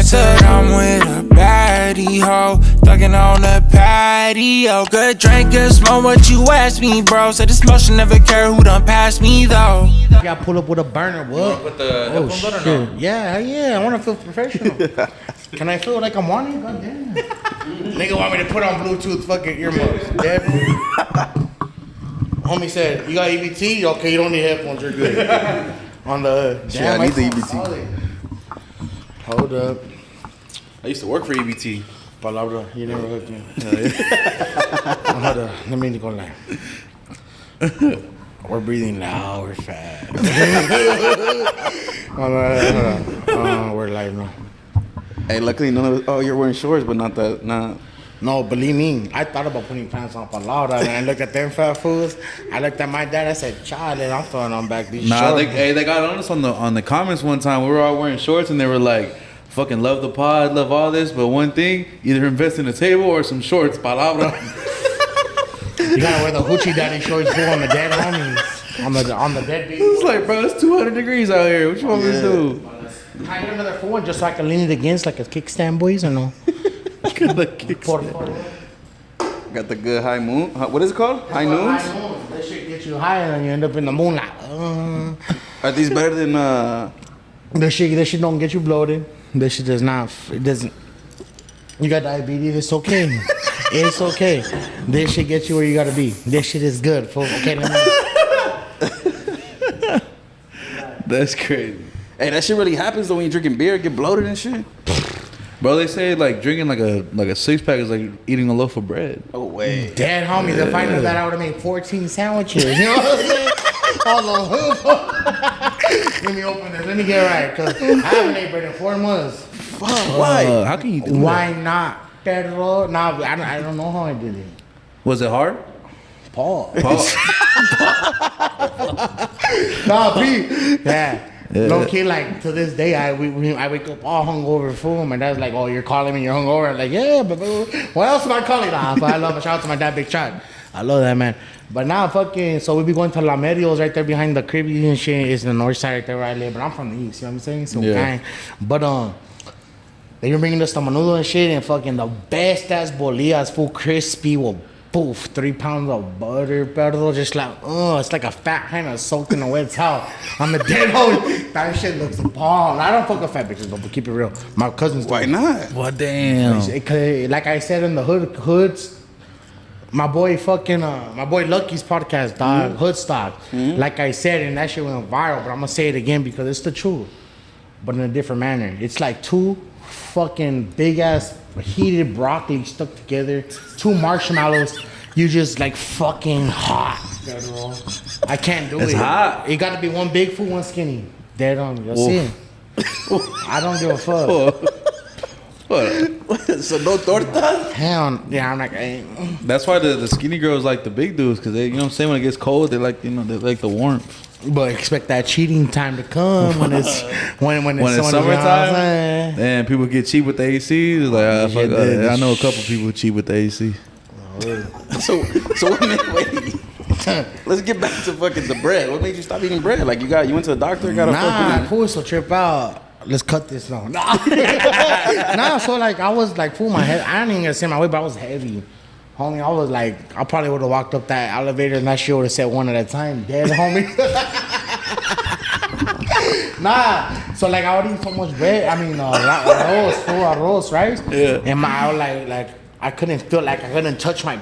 said I'm with a baddie hoe, thuggin' on the patio. Good drink, good smoke, what you ask me, bro. Said this motion never care who done passed me, though. I got pull up with a burner, what? With the headphone button or no? Yeah, I want to feel professional. Can I feel like I'm wanting? God damn. Nigga want me to put on Bluetooth fucking earmuffs. Damn. Homie said, you got EBT? Okay, you don't need headphones, you're good. On the shit, I need the EBT. Hold up. I used to work for EBT. Palabra, you never hooked me. Hold up, let me go live. We're breathing loud, we're fast. Hold on. We're live now. Hey, luckily none of us. Oh, you're wearing shorts, but not that. Nah. No, believe me, I thought about putting pants on palabra, and I looked at them fat fools. I looked at my dad. I said, "Child, I'm throwing on back these shorts." They got on us on the comments one time. We were all wearing shorts, and they were like, "Fucking love the pod, love all this, but one thing: either invest in a table or some shorts." Palabra. You gotta wear the hoochie daddy shorts too on the dead homies, on the dead baby. It's like, bro, it's 200 degrees out here. What you want me to do? Can I get another phone just so I can lean it against like a kickstand, boys, or no? Got the good high moon. What is it called? High noons? High moon. That shit gets you high and you end up in the moonlight. Are these better than That shit don't get you bloated. That shit does not. It doesn't. You got diabetes. It's okay. It's okay. This shit gets you where you gotta be. This shit is good. Okay, let me. That's crazy. Hey, that shit really happens though when you're drinking beer, get bloated and shit. Bro, they say like drinking like a 6-pack is like eating a loaf of bread. Oh wait. Dead homies. If I knew that, I would have made 14 sandwiches. You know what I'm saying? All the Let me open this. Let me get right, cause I haven't ate bread in 4 months. Fuck. Why? How can you do Why that? not? Pedro. Nah, I don't know how I did it. Was it hard? Paul. Pause. Nah, P. Yeah. Low key, like to this day, I wake up all hungover, fool. My dad's like, "Oh, you're calling me? You're hungover?" I'm like, "Yeah, but what else am I calling?" Nah, but I love. Shout out to my dad, Big Chach. I love that man. But now, fucking, so we be going to La Medios right there behind the Caribbean and shit. It's the north side right there where I live, but I'm from the east. You know what I'm saying? So, gang. But they been bringing us the menudo and shit, and fucking the best ass bolillas, full crispy with poof, 3 pounds of butter, perdo, just like, it's like a fat hen soaked in a wet towel on the dead hole. That shit looks bomb. I don't fuck with fat bitches, but keep it real. My cousins do. Why not? What damn? Like I said in the hoods, my boy Lucky's podcast, dog, Hood Stock. Like I said, and that shit went viral, but I'm gonna say it again because it's the truth, but in a different manner. It's like 2 fucking big ass heated broccoli stuck together, 2 marshmallows. You just like fucking hot. I can't do it. It's hot. It got to be one big food, one skinny. Dead on. You'll see it. I don't give a fuck. So no torta? Hell, yeah, I'm like, hey. That's why the skinny girls like the big dudes, because they, you know what I'm saying, when it gets cold, they like, they like the warmth. But expect that cheating time to come when it's summertime. And people get cheap with the AC. It's like, fuck, I know a couple people cheap with the AC. So wait. Let's get back to fucking the bread. What made you stop eating bread? Like you went to the doctor, got a fucking. Fool, so trip out. Let's cut this now. Nah, so like I was like, fool, my head. I didn't even say my weight, but I was heavy. Homie, I was like, I probably would have walked up that elevator and that shit would have said one at a time. Dead, homie. Nah. So like I would eat so much bread. I mean, arroz, rice. Yeah. And I was like I couldn't feel like I couldn't touch my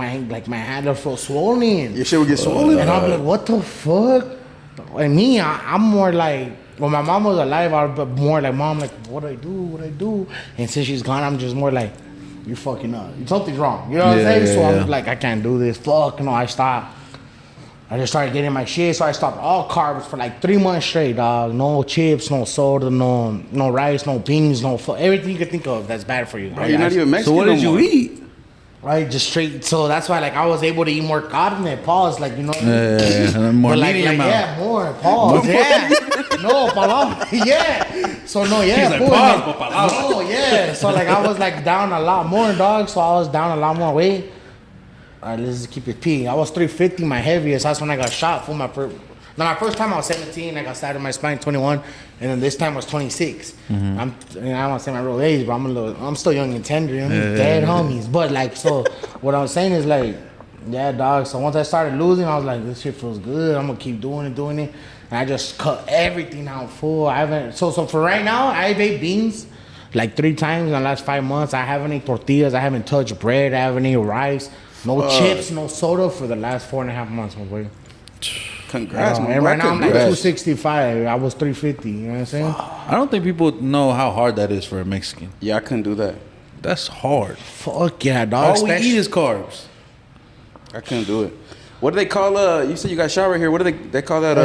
hand would feel swollen. Your shit would get swollen. And I'd be like, what the fuck? And me, I'm more like, when my mom was alive, I'd be more like, Mom, like, what do I do? And since she's gone, I'm just more like, you're fucking up. Something's wrong. You know what I'm saying? So I'm like, I can't do this. Fuck, no, I stopped. I just started getting my shit, so I stopped all carbs for like 3 months straight, dog. No chips, no soda, no rice, no beans, everything you could think of that's bad for you. Bro, you're not even Mexican. So what did you eat? Right, just straight. So that's why, like, I was able to eat more carne. Pause, like, you know. More but medium amount. Yeah, more. Pause. Yeah. No, palabra. Yeah. So no, yeah. He's like, pause, but palabra. No, yeah. So like, I was like down a lot more, dog. So I was down a lot more weight. All right, let's just keep it P. I was 350, my heaviest. That's when I got shot for my Now, my first time I was 17, I got stabbed in my spine, 21, and then this time I was 26. I don't want to say my real age, but I'm still young and tender, you know what I mean? Dead homies. But like, so what I was saying is like, yeah, dog. So once I started losing, I was like, this shit feels good. I'm gonna keep doing it. And I just cut everything out full. I haven't. So for right now, I've ate beans like 3 times in the last 5 months. I haven't ate tortillas. I haven't touched bread. I haven't ate rice. No chips, no soda for the last 4.5 months, my boy. Congrats, man. And right now I'm like 265. I was 350. You know what I'm saying? I don't think people know how hard that is for a Mexican. Yeah, I couldn't do that. That's hard. Fuck yeah, dog. All we eat is carbs. I couldn't do it. What do they call you said you got shot right here. What do they call that?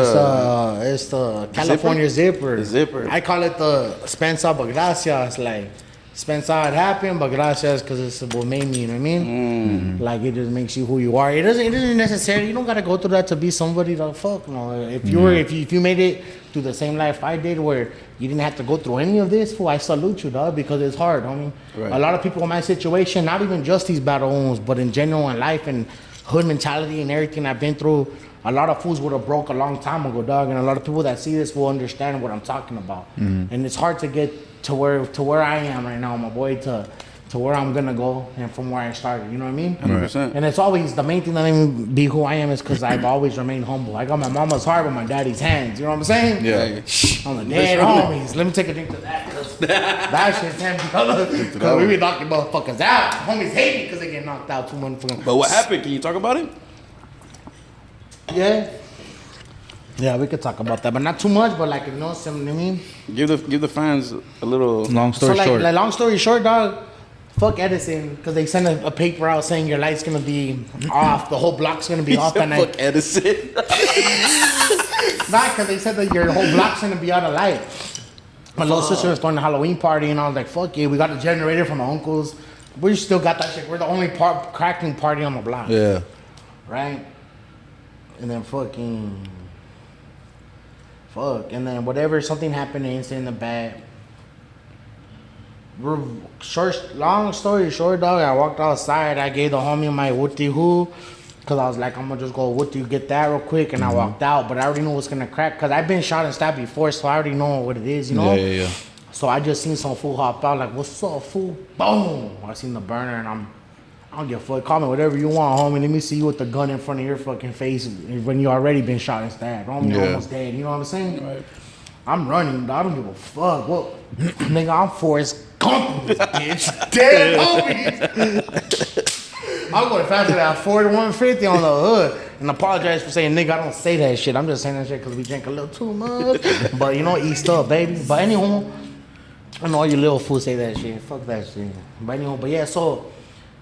It's the California zipper. The zipper. I call it the Spensa but gracias. Like Spensa it happened, but gracias because it's what made me. You know what I mean? Like it just makes you who you are. It doesn't necessarily. You don't gotta go through that to be somebody. The fuck no. If you made it through the same life I did, where you didn't have to go through any of this, fool, I salute you, dog, because it's hard, homie. Right. A lot of people in my situation, not even just these battle wounds, but in general in life and hood mentality and everything I've been through, a lot of fools would have broke a long time ago, dog, and a lot of people that see this will understand what I'm talking about. And it's hard to get to where I am right now, my boy, to where I'm gonna go and from where I started. You know what I mean? 100%. And it's always the main thing that made me be who I am is because I've always remained humble. I got my mama's heart but my daddy's hands. You know what I'm saying? Yeah. On the dead homies. Let me take a drink to that because that shit's heavy, because we be knocking motherfuckers out. Homies hate me because they get knocked out too much. But what happened? Can you talk about it? Yeah, we could talk about that, but not too much. But like, you know, something I mean. Give the fans a little long story short. Like, long story short, dog. Fuck Edison, because they sent a paper out saying your light's gonna be off. The whole block's gonna be off that night. Fuck Edison. Not because they said that your whole block's gonna be out of light. My little sister was throwing a Halloween party, and I was like, fuck yeah, we got a generator from my uncles. We still got that shit. We're the only cracking party on the block. Yeah. Right? And then and then whatever, something happened, an incident in the back. Long story short, dog, I walked outside. I gave the homie my wooty hoo, because I was like, I'm gonna just go wooty, get that real quick, and I walked out. But I already knew what's gonna crack, because I've been shot and stabbed before, so I already know what it is, you know? Yeah. So I just seen some fool hop out, like, what's up, fool? Boom! I seen the burner, and I don't give a fuck. Call me whatever you want, homie. Let me see you with the gun in front of your fucking face when you already been shot and stabbed. Homie, you're almost dead. You know what I'm saying? Right. I'm running, but I don't give a fuck. Well, nigga, I'm Forrest Gump, bitch. Dead homies. I'm going faster than 40 150 on the hood. And apologize for saying, nigga, I don't say that shit. I'm just saying that shit because we drink a little too much. But you know, east up, baby. But anyway, I know all you little fools say that shit. Fuck that shit. But anyway, so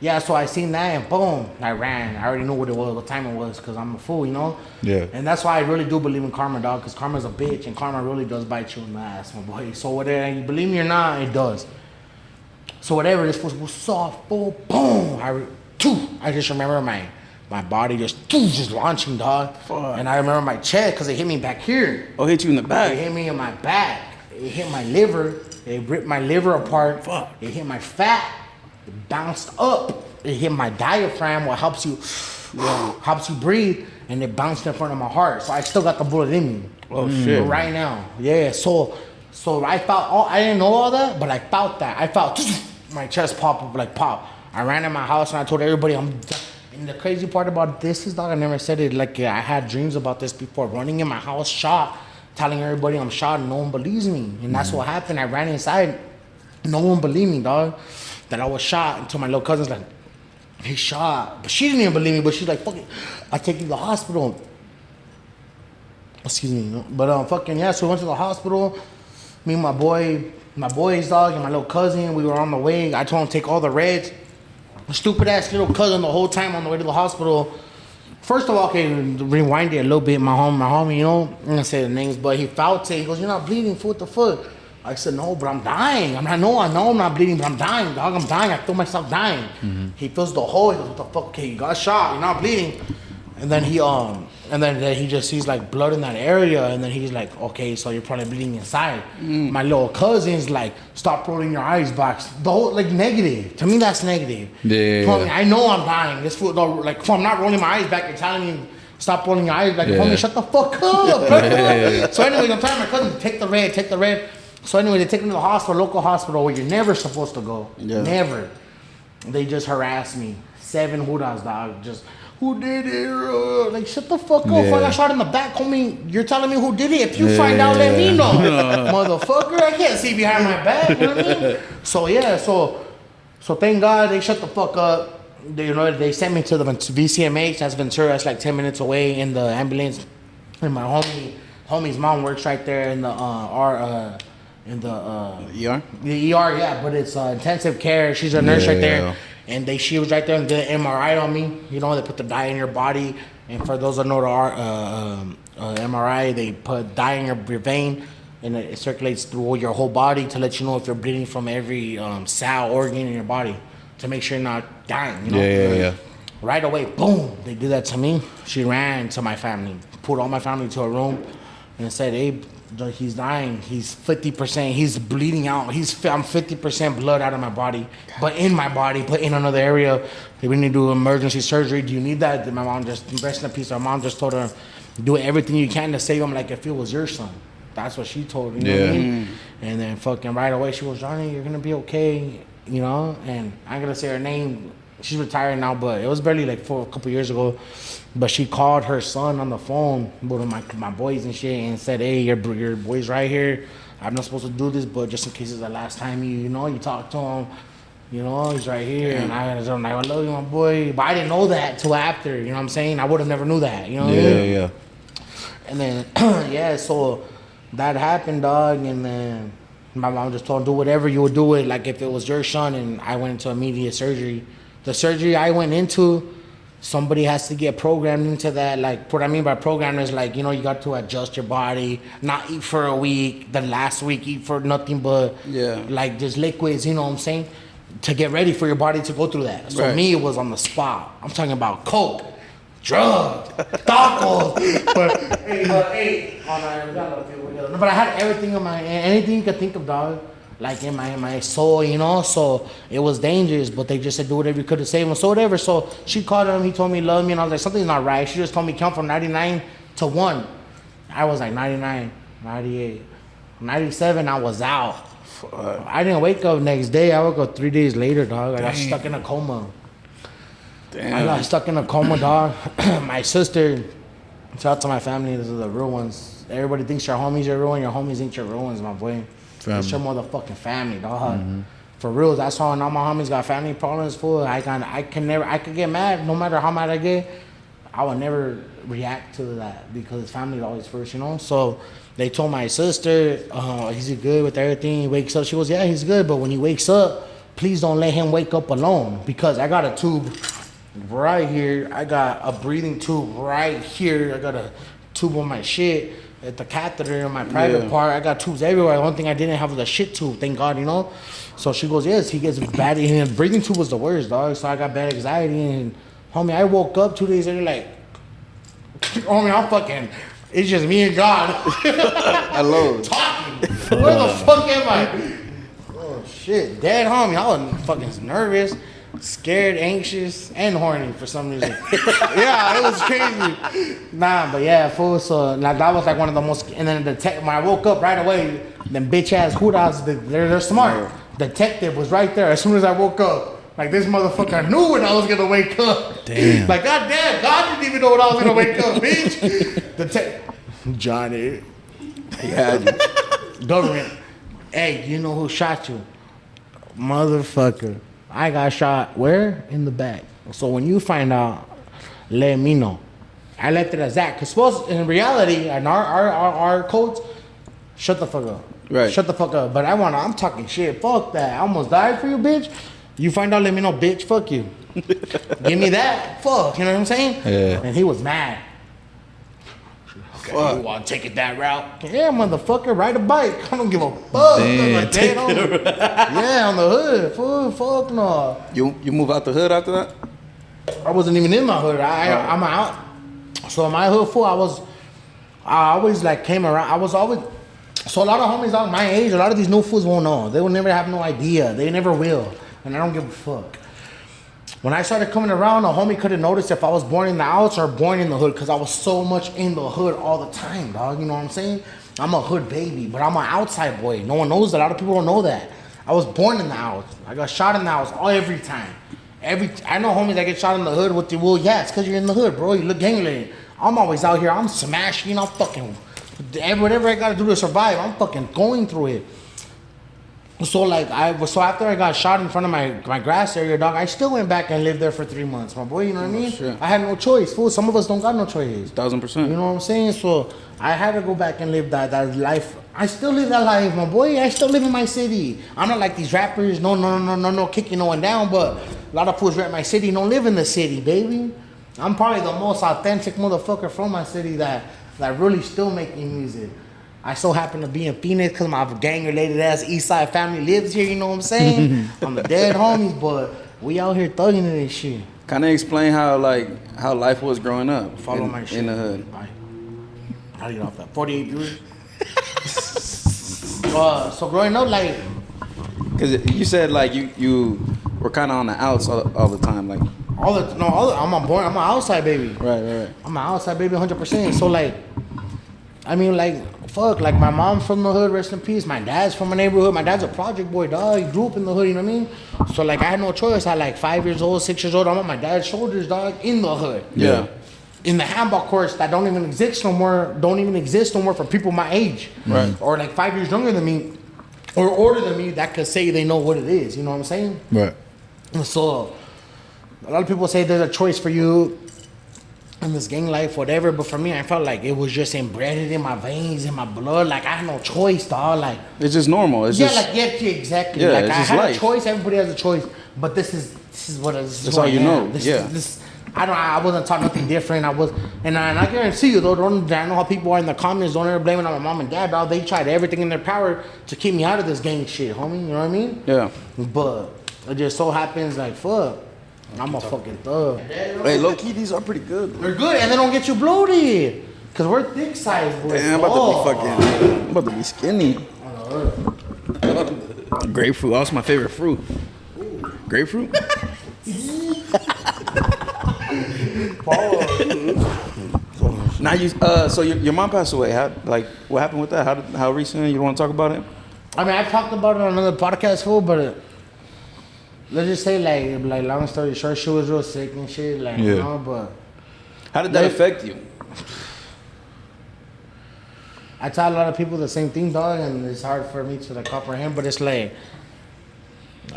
I seen that and boom, I ran. I already knew what it was, what time it was, because I'm a fool, you know? Yeah. And that's why I really do believe in karma, dog, because karma's a bitch, and karma really does bite you in the ass, my boy. So whether you believe me or not, it does. So whatever, this was soft, boom, I just remember my body just launching, dog. Fuck. And I remember my chest, because it hit me back here. Oh, hit you in the back? It hit me in my back. It hit my liver. It ripped my liver apart. Fuck. It hit my fat. It bounced up. It hit my diaphragm, what helps you breathe, and it bounced in front of my heart. So I still got the bullet in me. Oh shit! Right now, yeah. So I felt. I didn't know all that, but I felt that. I felt my chest pop. I ran in my house and I told everybody I'm. And the crazy part about this is, dog, I never said it. Like I had dreams about this before. Running in my house, shot, telling everybody I'm shot, and no one believes me. And that's what happened. I ran inside. No one believed me, dog, that I was shot. Until my little cousin's like, he shot. But she didn't even believe me. But she's like, fuck it, I'll take you to the hospital. Excuse me. But so we went to the hospital. Me and my boys, dog, and my little cousin, we were on the way. I told him to take all the reds. My stupid ass little cousin the whole time on the way to the hospital. First of all, okay, rewind it a little bit. My homie, you know, I'm gonna say the names, but he felt it. He goes, "You're not bleeding, fool, what the fuck?" I said, "No, but I'm dying. I know I'm not bleeding, but I'm dying, dog. I'm dying. I feel myself dying." He feels the hole. He goes, "What the fuck? Okay, you got shot. You're not bleeding." And then he just sees like blood in that area, and then he's like, "Okay, so you're probably bleeding inside." My little cousin's like, "Stop rolling your eyes back." The whole like negative. To me, that's negative. Yeah. I know I'm dying. This fool, like, I'm not rolling my eyes back and telling me Stop rolling your eyes. Like, homie, shut the fuck up. So anyway, I'm telling my cousin, take the red. So anyway, they take me to the hospital, local hospital, where you're never supposed to go. Yeah. Never. They just harassed me. 7 hudas, dog. Just, who did it? Like, shut the fuck up. If I got shot in the back, homie, you're telling me who did it. If you find out, let me know. Motherfucker, I can't see behind my back. You know what I mean? So, yeah, so thank God they shut the fuck up. They sent me to the VCMH. That's Ventura. That's like 10 minutes away in the ambulance. And my homie's mom works right there in the ER. The ER, yeah, but it's intensive care. She's a nurse right there. And she was right there and did an MRI on me. You know, they put the dye in your body. And for those that know the MRI, they put dye in your vein. And it circulates through your whole body to let you know if you're bleeding from every cell, organ in your body. To make sure you're not dying, you know? Yeah. Right away, boom, they did that to me. She ran to my family, pulled all my family to a room, and said, hey, he's dying. He's 50%, he's bleeding out. I'm 50% blood out of my body, but in another area. We need to do emergency surgery. Do you need that? My mom just, rest in peace, my mom just told her, do everything you can to save him like if it was your son. That's what she told me, you know what I mean? And then fucking right away, she goes, Johnny, you're going to be okay. You know, and I'm gonna say her name. She's retired now, but it was barely like a couple years ago. But she called her son on the phone, one of my boys and shit, and said, "Hey, your boy's right here. I'm not supposed to do this, but just in case it's the last time you talk to him, you know, he's right here." And I was like, "I love you, my boy," but I didn't know that till after. You know what I'm saying? I would have never knew that. You know? Yeah. And then so that happened, dog, and then. My mom just told him, do whatever you would do it, like if it was your son, and I went into immediate surgery. The surgery I went into, somebody has to get programmed into that. Like, what I mean by programmed is like, you know, you got to adjust your body, not eat for a week, the last week eat for nothing but like just liquids, you know what I'm saying? To get ready for your body to go through that. So me, it was on the spot. I'm talking about coke, drugs, tacos. But I had everything in anything you could think of, dog. Like in my soul, you know. So it was dangerous, but they just said do whatever you could to save him. So whatever. So she called him. He told me he loved me, and I was like, something's not right. She just told me count from 99 to 1. I was like 99, 98, 97. I was out. I didn't wake up next day. I woke up 3 days later, dog. I got stuck in a coma. Damn. I got stuck in a coma, dog. My sister, shout out to my family, these are the real ones. Everybody thinks your homies are real, and your homies ain't your real ones, my boy. It's your motherfucking family, dog. For real, that's how all my homies got family problems, fool. I could get mad, no matter how mad I get. I would never react to that because family is always first, you know? So they told my sister, he's good with everything. He wakes up. She goes, yeah, he's good, but when he wakes up, please don't let him wake up alone because I got a tube right here. I got a breathing tube right here. I got a tube on my shit. At the catheter in my private part, I got tubes everywhere. The only thing I didn't have was a shit tube, thank God, you know? So she goes, yes, he gets bad, and breathing tube was the worst, dog. So I got bad anxiety, and homie, I woke up 2 days later like, homie, I'm fucking, it's just me and God. Alone. Talking. Where the fuck am I? Oh, shit. Dead, homie. I was fucking nervous, scared, anxious, and horny for some reason. Yeah, it was crazy. Nah, but yeah, fool. So that was like one of the most. And then when I woke up right away, them bitch ass hudas, they're smart. Detective was right there as soon as I woke up. Like this motherfucker knew when I was gonna wake up. Damn. Like goddamn, God didn't even know when I was gonna wake up, bitch. Johnny. Yeah. Government. Hey, you know who shot you? Motherfucker. I got shot where? In the back. So when you find out, let me know. I left it as that. Because in reality, in our codes, shut the fuck up. Right. Shut the fuck up. But I'm talking shit. Fuck that. I almost died for you, bitch. You find out, let me know, bitch. Fuck you. Give me that. Fuck. You know what I'm saying? Yeah. And he was mad. Okay, you want to take it that route? Yeah, motherfucker, ride a bike. I don't give a fuck. Damn. Yeah, on the hood. Fuck no. You move out the hood after that? I wasn't even in my hood. I'm out. So in my hood, fool, I always like came around. So a lot of homies out my age, a lot of these new fools won't know. They will never have no idea. They never will. And I don't give a fuck. When I started coming around, a homie couldn't notice if I was born in the outs or born in the hood because I was so much in the hood all the time, dog. You know what I'm saying? I'm a hood baby, but I'm an outside boy. No one knows that. A lot of people don't know that. I was born in the outs. I got shot in the outs every time. I know homies that get shot in the hood with the well, yeah, it's because you're in the hood, bro. You look gangly. I'm always out here. I'm smashing. I'm fucking whatever I gotta do to survive. I'm fucking going through it. So after I got shot in front of my grass area, dog, I still went back and lived there for 3 months, my boy. You know what I mean? Sure. I had no choice. Fool, some of us don't got no choice. 1000%. You know what I'm saying? So I had to go back and live that life. I still live that life, my boy. I still live in my city. I'm not like these rappers. No, kicking no one down. But a lot of fools rap my city don't live in the city, baby. I'm probably the most authentic motherfucker from my city that really still making music. I so happen to be in Phoenix because my gang-related ass East Side family lives here, you know what I'm saying? I'm the dead homies, but we out here thugging in this shit. Kind of explain how life was growing up. Follow my shit. In the hood. Bye. I'll get off that. 48 viewers. So growing up, like... Because you said, like, you were kind of on the outs all the time, like... I'm an outside baby. Right. I'm an outside baby 100%. So, like... I mean, like, fuck, like, my mom's from the hood, rest in peace. My dad's from a neighborhood. My dad's a project boy, dog. He grew up in the hood, you know what I mean? So, like, I had no choice. At, like, 5 years old, 6 years old, I'm on my dad's shoulders, dog, in the hood. Yeah. In the handball courts that don't even exist no more for people my age. Right. Or, like, 5 years younger than me, or older than me, that could say they know what it is, you know what I'm saying? Right. So, a lot of people say there's a choice for you in this gang life, whatever, but for me, I felt like it was just embedded in my veins, in my blood. Like, I had no choice, dog. Like, it's just normal. It's just exactly. Yeah, like, it's I just had life. a choice. Everybody has a choice, but this is That's all you know. I wasn't taught nothing different. And I guarantee you, though, I know how people are in the comments. Don't ever blame it on my mom and dad, dog. They tried everything in their power to keep me out of this gang shit, homie. You know what I mean? Yeah. But it just so happens, like, fuck, I'm a fucking thug. Hey, low key, these are pretty good. They're good, and they don't get you bloated. Cause we're thick size boys. Damn, I'm about to be skinny. Grapefruit, that's my favorite fruit. Grapefruit? Now so your mom passed away. What happened with that? How recent? You don't want to talk about it? I mean, I've talked about it on another podcast, fool, but let's just say, like long story short, she was real sick and shit, like, you know, but... How did that affect you? I tell a lot of people the same thing, dog, and it's hard for me to, like, comprehend, but it's like,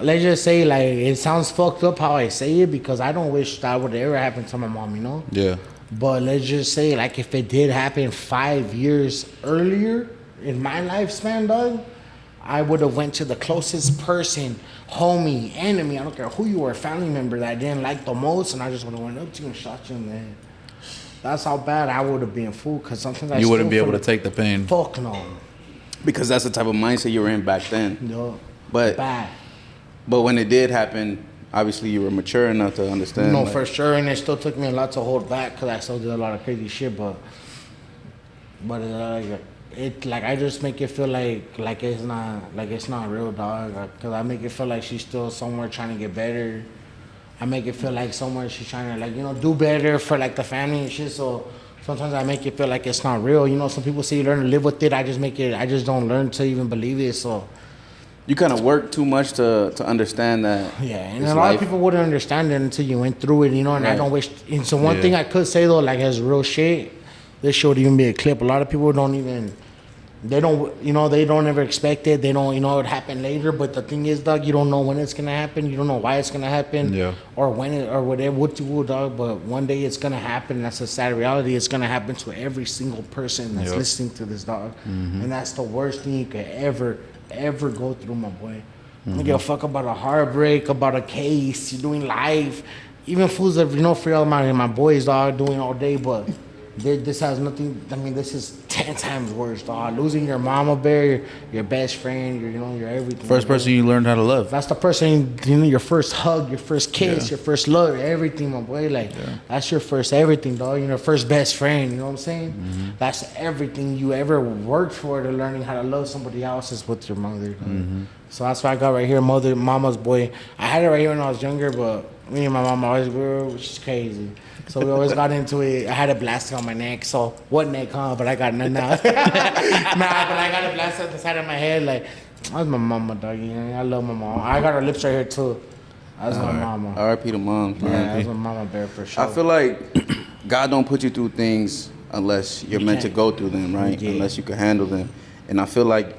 let's just say, like, it sounds fucked up how I say it because I don't wish that would ever happen to my mom, you know? Yeah. But let's just say, like, if it did happen 5 years earlier in my lifespan, dog, I would have went to the closest person, homie, enemy, I don't care who you were, family member that I didn't like the most, and I just would have went up to you and shot you in the head. That's how bad I would have been, fool, because sometimes You wouldn't be able to take the pain. Fuck no. Because that's the type of mindset you were in back then. No. But Bad. But when it did happen, obviously you were mature enough to understand. No, like, for sure, and it still took me a lot to hold back because I still did a lot of crazy shit, but I just make it feel like it's not real, dog. Cause I make it feel like she's still somewhere trying to get better. I make it feel like somewhere she's trying to do better for like the family and shit. So sometimes I make it feel like it's not real. You know, some people say you learn to live with it. I just don't learn to even believe it. So you kind of work too much to understand that. Yeah, and a lot of people wouldn't understand it until you went through it. You know, and Right. I don't wish. And so one thing I could say though, like as real shit, this should even be a clip. A lot of people don't even. They don't ever expect it. They don't, it would happen later. But the thing is, dog, you don't know when it's gonna happen. You don't know why it's gonna happen. Yeah. Or when it, or whatever, what you will, dog. But one day it's gonna happen. And that's a sad reality. It's gonna happen to every single person that's listening to this, dog. And that's the worst thing you could ever go through, my boy. I don't give a fuck about a heartbreak, about a case. You're doing life. Even fools that, for all my boys, dog, doing all day, but. This has nothing. I mean, this is 10 times worse, dog. Losing your mama bear, your best friend, your everything. First person you learned how to love. That's the person. Your first hug, your first kiss, your first love, everything, my boy. That's your first everything, dog. Your first best friend. You know what I'm saying? That's everything you ever worked for to learning how to love somebody else is with your mother. So that's why I got right here, mama's boy. I had it right here when I was younger, but Me and my mom always grew, which is crazy. So we always got into it. I had a blaster on my neck, so what neck, huh? But I got none now. Nah, but I got a blaster at the side of my head. Like, that's my mama, dog. You know, I love my mom. I got her lips right here, too. That's my mama. R.I.P. to mom. Yeah, that's my mama bear for sure. I feel like God don't put you through things unless you're meant to go through them, right? Yeah. Unless you can handle them. And I feel like,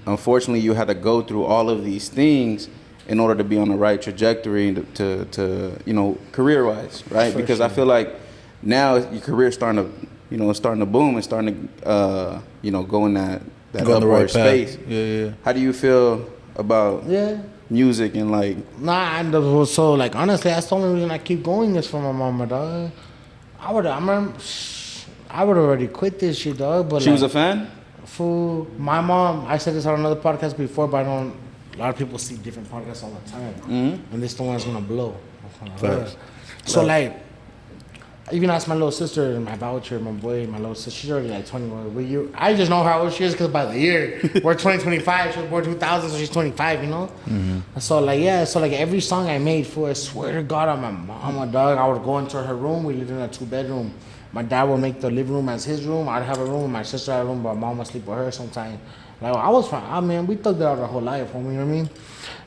unfortunately, you had to go through all of these things in order to be on the right trajectory to you know, career-wise, right? For because sure. I feel like now your career's starting to, you know, it's starting to boom and starting to, you know, go in that Go in the right upward path. space. Yeah. How do you feel about Yeah. music and like? Nah, so like honestly, that's the only reason I keep going is for my mama, dog. I would have already quit this shit, dog. But She was a fan? fool. My mom. I said this on another podcast before, but I don't. A lot of people see different podcasts all the time, and this the one that's gonna blow. Facts. So like, even asked my little sister, my voucher, my boy, my little sister. She's already like 21. I just know how old she is because by the year we're 2025. She was born 2000, so she's 25. You know. So like So like every song I made for, I swear to God, on my mama, dog. I would go into her room. We lived in a 2-bedroom. My dad would make the living room as his room. I'd have a room. My sister had a room, but mom would sleep with her sometimes. Like I was fine. I mean, we thugged it out our whole life, homie. You know what I mean?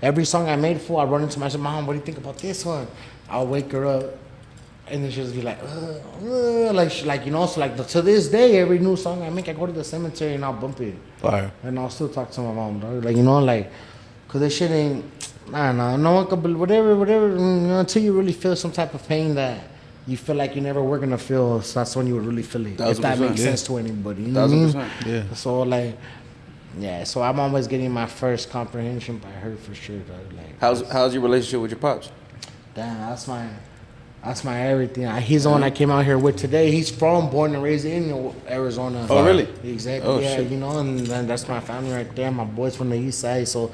Every song I made for, I'd run into my sister, Mom, what do you think about this one? I'll wake her up, and then she'll just be like, like you know. So like to this day, every new song I make, I go to the cemetery and I'll bump it, Fire. and I'll still talk to my mom, dog. Like you know, like, cause this shit ain't. I don't know. No one could believe whatever. You know, until you really feel some type of pain that you feel like you never were gonna feel. So that's when you would really feel it. If that 1000%, makes yeah. sense to anybody. You know what I mean? 1000%. Yeah. So like, yeah. So I'm always getting my first comprehension by her for sure, dog. Like, How's your relationship with your pops? damn, that's my everything. He's the one I came out here with today. He's born and raised in Arizona. Oh, really? Exactly. Oh, yeah, shit. you know, and that's my family right there. My boys from the east side. So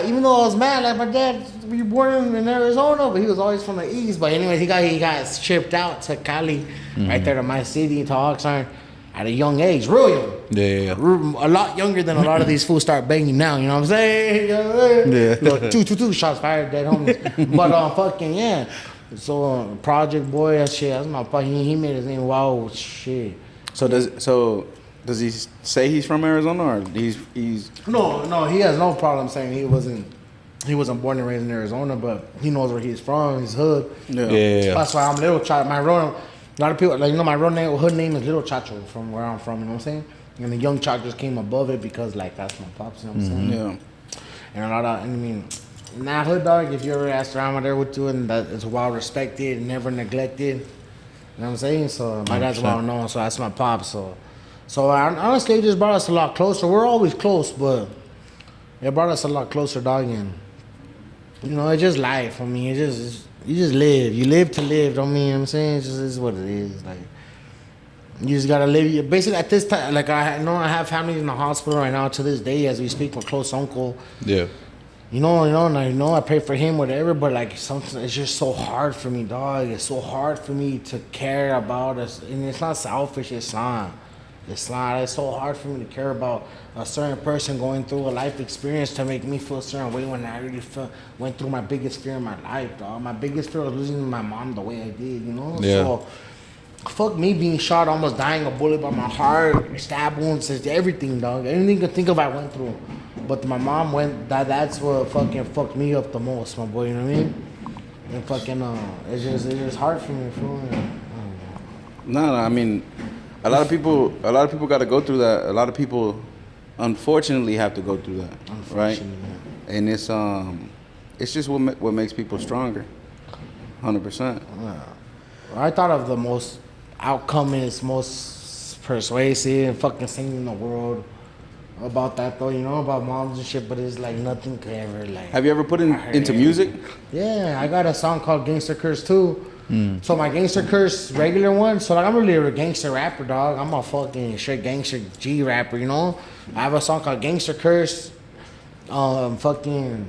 even though I was mad, like my dad, we were born in Arizona, but he was always from the east. But anyway, he got shipped out to Cali, right there to my city, to Oxnard, at a young age, real young. Yeah. A lot younger than a lot of these fools start banging now, you know what I'm saying? Yeah. Look, two shots fired, dead homies. But fucking yeah. So Project Boy, that shit, that's my fucking. He made his name. Wow, shit. So does he say he's from Arizona or he's No, he has no problem saying he wasn't born and raised in Arizona, but he knows where he's from, his hood. Yeah. That's why I'm Little Chach. My real, a lot of people like, you know, my real name, hood name is Little Chacho from where I'm from. You know what I'm saying? And the Young Chach just came above it because like that's my pops. You know what I'm saying? yeah? And a lot of, I mean, nah, hood dog. If you ever asked around there with you, and that it's well respected, never neglected. You know what I'm saying? So my dad's well known, so that's my pop. So honestly, it just brought us a lot closer. We're always close, but it brought us a lot closer, dog. And you know, it's just life. I mean, you just live. You live to live. Don't mean, you know what I'm saying? It's just what it is. Like you just gotta live. Basically, at this time, like I know I have family in the hospital right now to this day as we speak. My close uncle. Yeah. You know, and I know I pray for him, whatever, but like something, it's just so hard for me, dog. It's so hard for me to care about us, and it's not selfish. It's not. It's so hard for me to care about a certain person going through a life experience to make me feel a certain way when I really went through my biggest fear in my life, dog. My biggest fear was losing my mom the way I did, you know? Yeah. So, fuck me being shot, almost dying, a bullet by my heart, stab wounds, it's everything, dog. Anything you can think of I went through. But my mom that's what fucking fucked me up the most, my boy, you know what I mean? And fucking, it's just hard for me, fool. No, I mean, a lot of people got to go through that. A lot of people, unfortunately, have to go through that, right? And it's just what makes people stronger, 100%. I thought of the most outcomest, most persuasive fucking thing in the world about that though, you know, about moms and shit, but it's like nothing could ever like. Have you ever put into music? Yeah, I got a song called Gangster Curse too. So my Gangster Curse regular one, so like I'm really a gangster rapper, dog. I'm a fucking straight gangster G rapper, you know. I have a song called Gangster Curse. Fucking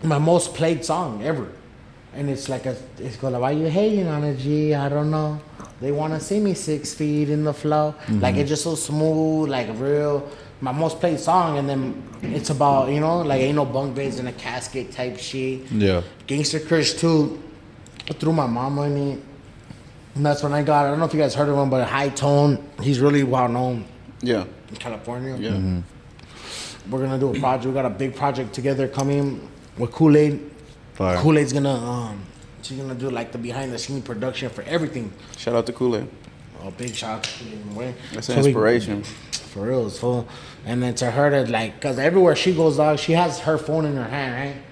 my most played song ever. And it's like it's called Why You Hating on a G? I don't know. They wanna see me 6 feet in the flow. Like it's just so smooth, like real my most played song, and then it's about, you know, like ain't no bunk beds in a casket type shit. Yeah. Gangster Crush 2, I threw my mama in it. And that's when I got, I don't know if you guys heard of him, but High Tone, he's really well known Yeah. in California. Yeah. We're gonna do a project. We got a big project together coming with Kool-Aid. Fire. Kool-Aid's gonna she's gonna do like the behind the scene production for everything. Shout out to Kool-Aid. Oh, big shout to Kool-Aid. That's an inspiration. For real, it's full. And then to her to like, cause everywhere she goes, dog, she has her phone in her hand, right?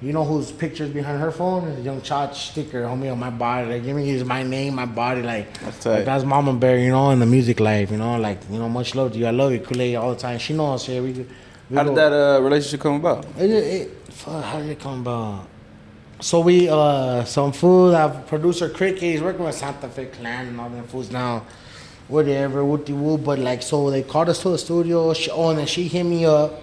You know whose picture's behind her phone? Is a young Chach sticker, homie, on my body. Like, give me use my name, my body, like that's Mama Bear, you know, in the music life, you know, like, you know, much love to you. I love you, Kool-Aid, all the time. She knows shit. How did that relationship come about? Fuck, how did it come about? So we, some food, our producer Cricket, he's working with Santa Fe Clan and all them foods now. Whatever, whoop-de-whoop, but like, so they called us to the studio. And then she hit me up.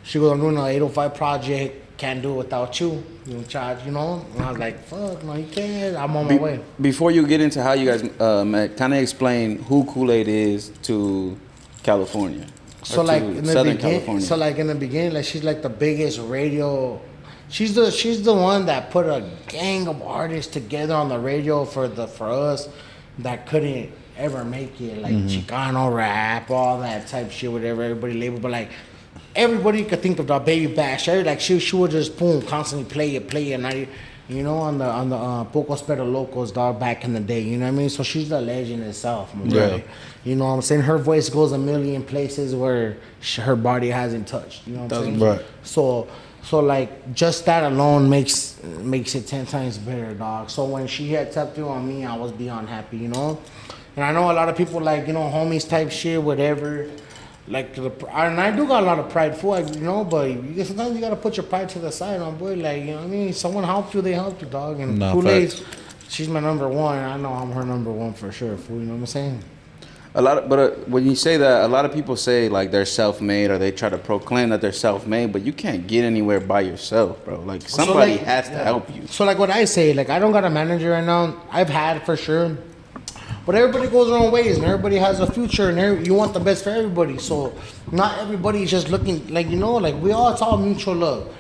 She goes, I'm doing an 805 project. Can't do it without you. You in charge, you know? And I was like, fuck, no, you can't. I'm on my way. Before you get into how you guys met, kind of explain who Kool-Aid is to California. So like in the beginning, like she's like the biggest radio. She's the one that put a gang of artists together on the radio for us that couldn't ever make it, like Chicano rap, all that type shit, whatever everybody labeled, but like everybody could think of the Baby Bash. Like she would just boom constantly play it, and I, you know, on the Pocos Pero Locos, dog, back in the day, you know what I mean? So she's the legend itself, right? You know what I'm saying? Her voice goes a million places where her body hasn't touched, you know what I'm saying? Right. So like just that alone makes it 10 times better, dog. So when she had tapped through on me, I was beyond happy, you know? And I know a lot of people like, you know, homies type shit, whatever. Like, and I do got a lot of pride for it, you know, but sometimes you gotta put your pride to the side, my boy. Like, you know what I mean? Someone helped you, they helped you, dog. And Kool-Aid, she's my number one. I know I'm her number one for sure, fool. You know what I'm saying? When you say that, a lot of people say like they're self-made or they try to proclaim that they're self-made, but you can't get anywhere by yourself, bro. Like somebody has to help you. So like what I say, like I don't got a manager right now. I've had for sure. But everybody goes their own ways, and everybody has a future, and you want the best for everybody. So not everybody is just looking, like, you know, like it's all mutual love.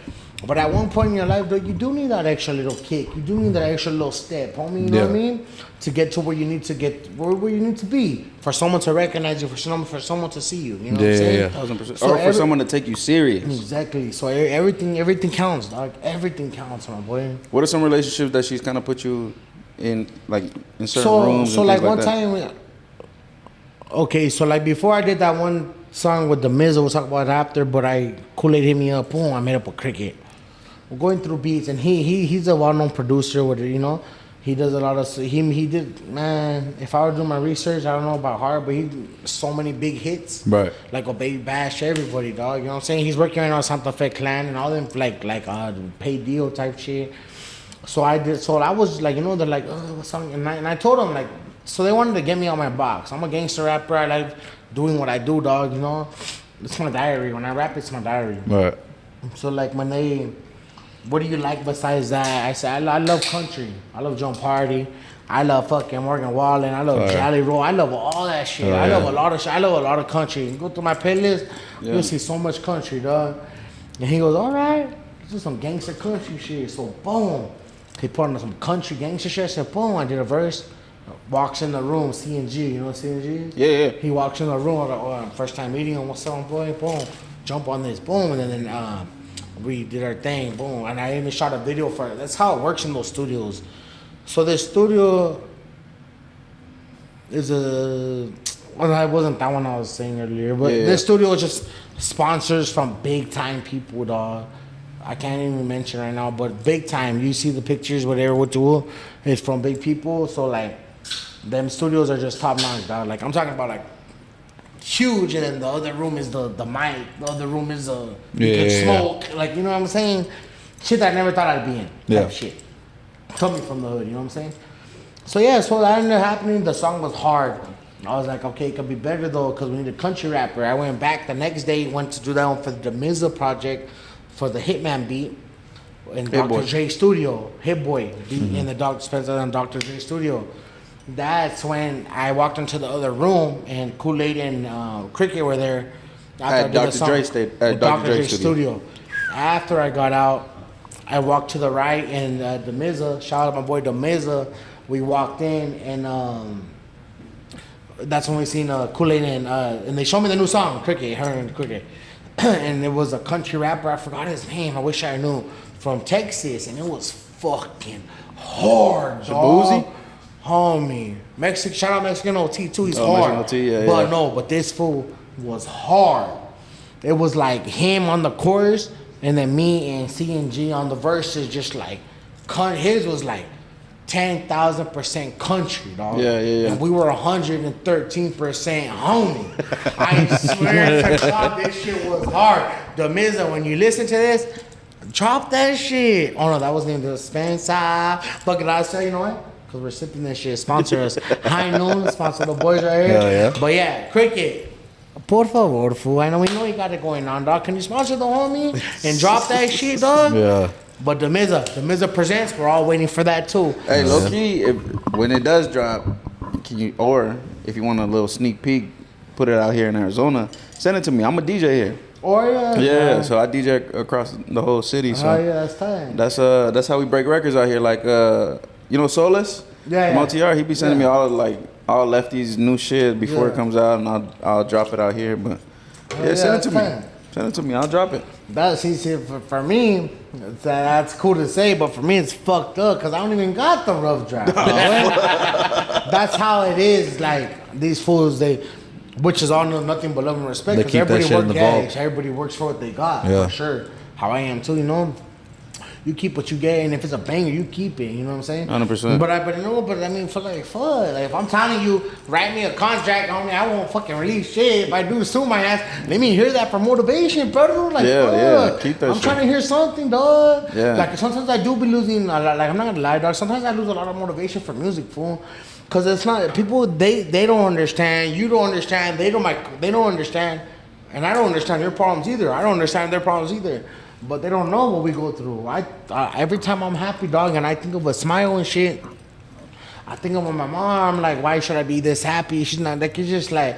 But at one point in your life, though, you do need that extra little kick. You do need that extra little step, homie, you know what I mean? To get to where you need to get, where you need to be. For someone to recognize you, for someone to see you, you know what I'm saying? 1,000%. So or for someone to take you serious. Exactly. So everything counts, dog. Everything counts, my boy. What are some relationships that she's kind of put you in, like, in certain rooms? So like one time, okay, so like before I did that one song with the Miz, we'll talk about it after, but Kool-Aid hit me up, boom, I made up with Cricket. We're going through beats, and he's a well-known producer with it, you know. He does a lot of, he did, man, if I were to do my research, I don't know about heart, but he did so many big hits. Right. Like a Baby Bash, everybody, dog, you know what I'm saying? He's working right now on Santa Fe Clan and all them, like Patio type shit. So I was like, you know, they're like, oh, what's song? And I told them, like, so they wanted to get me on my box. I'm a gangster rapper. I like doing what I do, dog, you know. It's my diary. When I rap, it's my diary. Right. So, like, when they, what do you like besides that? I said, I love country. I love John Party. I love fucking Morgan Wallen. I love Jolly Roll. I love all that shit. I love a lot of shit. I love a lot of country. You go through my playlist, you'll see so much country, dog. And he goes, all right, this is some gangster country shit. So, boom. He put on some country gangster shit. I said, boom, I did a verse. Walks in the room, CNG, you know what CNG is? Yeah. He walks in the room, first time meeting him, what's up, boy? Boom. Jump on this, boom. And then we did our thing, boom. And I even shot a video for it. That's how it works in those studios. So the studio is well, it wasn't that one I was saying earlier, but this studio is just sponsors from big time people, dog. I can't even mention right now, but big time. You see the pictures, whatever, what you will, it's from big people. So like, them studios are just top notch, dog. Like I'm talking about like huge, and then the other room is the mic. The other room is you can smoke. Like, you know what I'm saying? Shit that I never thought I'd be in. Type shit. Coming from the hood, you know what I'm saying? So yeah, so that ended up happening. The song was hard. I was like, okay, it could be better though, because we need a country rapper. I went back the next day, went to do that one for the Mizza project. For the Hitman beat in Dr. Dre studio, Hit Boy beat in the Dr. Spencer and Dr. Dre studio. That's when I walked into the other room and Kool-Aid and Cricket were there, At Dr. Dre stayed at Dr. Dre studio. After I got out, I walked to the right and the Mizza, shout out my boy the Mizza, we walked in and that's when we seen Kool-Aid and they showed me the new song, Cricket, her and Cricket. And it was a country rapper, I forgot his name, I wish I knew, from Texas, and it was fucking hard, dog. Shabuzi? Homie. Shout out Mexican OT too, he's Oh, hard. Mexican OT, yeah, but yeah. no, but this fool was hard. It was like him on the chorus, and then me and CNG on the verses, just like, his was like 10,000% country, dog. Yeah. And we were 113% homie. I swear to God, this shit was hard. The Mizza, when you listen to this, drop that shit. Oh no, that wasn't even the Spencer. Fuck it, I say, you know what? Because we're sipping this shit. Sponsor us. High Noon, sponsor the boys right here. Hell yeah. But yeah, Cricket. Por favor, fool. I know we know you got it going on, dog. Can you sponsor the homie and drop that shit, dog? Yeah. But the Mizza presents. We're all waiting for that too. Hey, low key, when it does drop, can you, or if you want a little sneak peek, put it out here in Arizona, send it to me. I'm a DJ here. Or yeah. Yeah, so I DJ across the whole city. So Oh yeah, that's tight. that's how we break records out here. Like you know Solus? Yeah, From yeah. OTR, he be sending me all lefties new shit before it Yeah. comes out, and I'll drop it out here. But yeah, send it to me. that's tight. Send it to me. I'll drop it. See, for me, that's cool to say, but for me, it's fucked up because I don't even got the rough draft. That's how it is. Like these fools, which is all nothing but love and respect. They Because keep that everybody shit in the vault. everybody works for what they got. Yeah. For sure. How I am too, you know. You keep what you get, and if it's a banger, you keep it. You know what I'm saying? 100%. But I mean, fuck. Like if I'm telling you, write me a contract, homie, I won't fucking release shit. If I do, sue my ass. Let me hear that for motivation, brother. Like, Yeah, fuck. keep that I'm shit. trying to hear something, dog. Yeah. Like sometimes I do be losing. Like I'm not gonna lie, dog. Sometimes I lose a lot of motivation for music, fool. Cause it's not people. They don't understand. You don't understand. They don't understand, and I don't understand your problems either. I don't understand their problems either. But they don't know what we go through. Every time I'm happy, dog, and I think of a smile and shit, I think of my mom. Like, why should I be this happy? She's not. Like, it's just like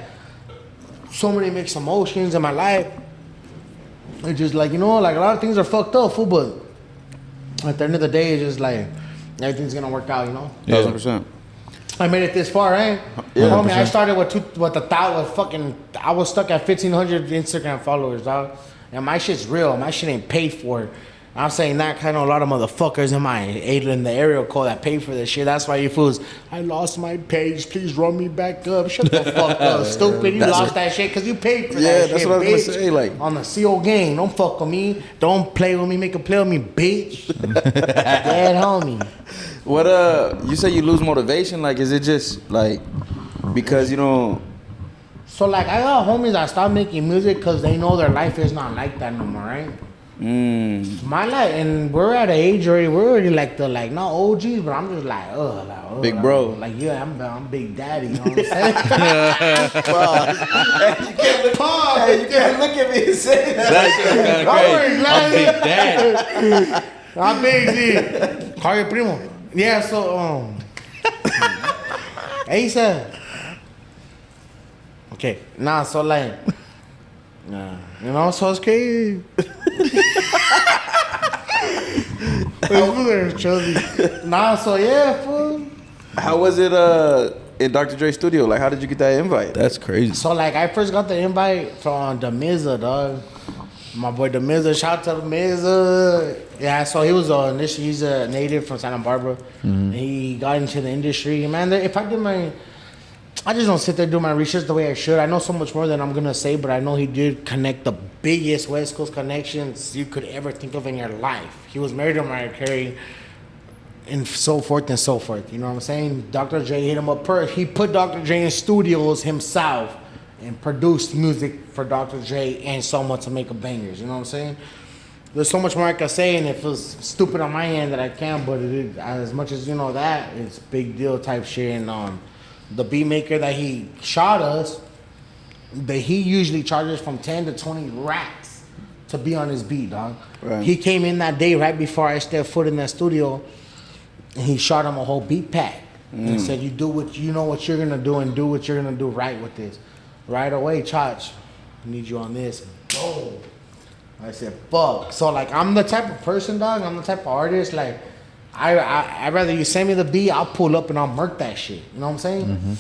so many mixed emotions in my life. It's just like, you know, like a lot of things are fucked up, fool. But at the end of the day, it's just like everything's gonna work out, you know. 1,000%. I made it this far, right? Yeah, Homie, I 100%. started I was stuck at 1,500 Instagram followers, dog. And my shit's real. My shit ain't paid for. I'm saying that kind of a lot of motherfuckers in the area code that pay for this shit. That's why you fools, I lost my page. Please run me back up. Shut the fuck up, stupid. You lost that shit because you paid for that shit, that's what I was bitch. gonna say, like- On the CO game. Don't fuck with me. Don't play with me. Make a play with me, bitch. Dead homie. What you say you lose motivation? Like, is it just like because you know? So like I got homies that stop making music because they know their life is not like that no more, right? My life, and we're at an age already. We're already like not OGs, but I'm just like, Big bro. Like yeah, I'm big daddy. You know what I'm saying? You can't look at me and say that. That's kind of crazy. I'm Big Dad. I'm big G. Call your primo. Yeah, so hey, sir. Okay, so like, you know, so it's crazy. So yeah, fool. How was it in Dr. Dre's studio? Like, how did you get that invite? That's crazy. So like, I first got the invite from the Mizza, dog. My boy the Mizza, shout out to the Mizza. Yeah, so he was he's a native from Santa Barbara. And he got into the industry. Man, if I just don't sit there and do my research the way I should. I know so much more than I'm gonna say, but I know he did connect the biggest West Coast connections you could ever think of in your life. He was married to Mariah Carey, and so forth and so forth. You know what I'm saying? Dr. J hit him up. He put Dr. J in studios himself and produced music for Dr. J and someone to make a bangers. You know what I'm saying? There's so much more I could say, and it feels stupid on my end that I can't. But as much as you know that, it's big deal type shit. And the beat maker that he shot us, he usually charges from 10 to 20 racks to be on his beat, dog. Right. He came in that day right before I stepped foot in that studio, and he shot him a whole beat pack. And said, you do what you know what you're gonna do, and do what you're gonna do right with this. Right away, Chach. I need you on this. Boom. I said, fuck. So, like, I'm the type of person, dog. I'm the type of artist, like, I'd rather you send me the beat, I'll pull up and I'll murk that shit. You know what I'm saying? Mm-hmm.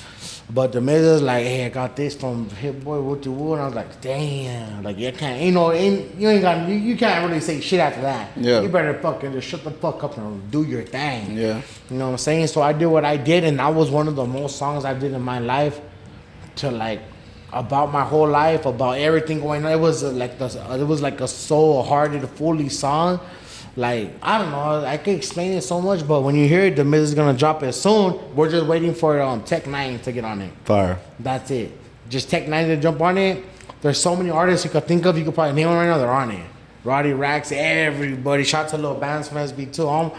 But the Miz is like, hey, I got this from Hit Boy, what you would. And I was like, damn. Like, you can't, you can't really say shit after that. Yeah. You better fucking just shut the fuck up and do your thing. Yeah. You know what I'm saying? So I did what I did, and that was one of the most songs I did in my life to, like, about my whole life, about everything going on. It was like a soul-hearted, fully song. Like, I don't know, I can explain it so much, but when you hear it, the Miz is gonna drop it soon. We're just waiting for Tech 9 to get on it. Fire. That's it. Just Tech 9 to jump on it. There's so many artists you could think of. You could probably name them right now. They're on it. Roddy Rax, everybody. Shout out to Lil Bands from SB2.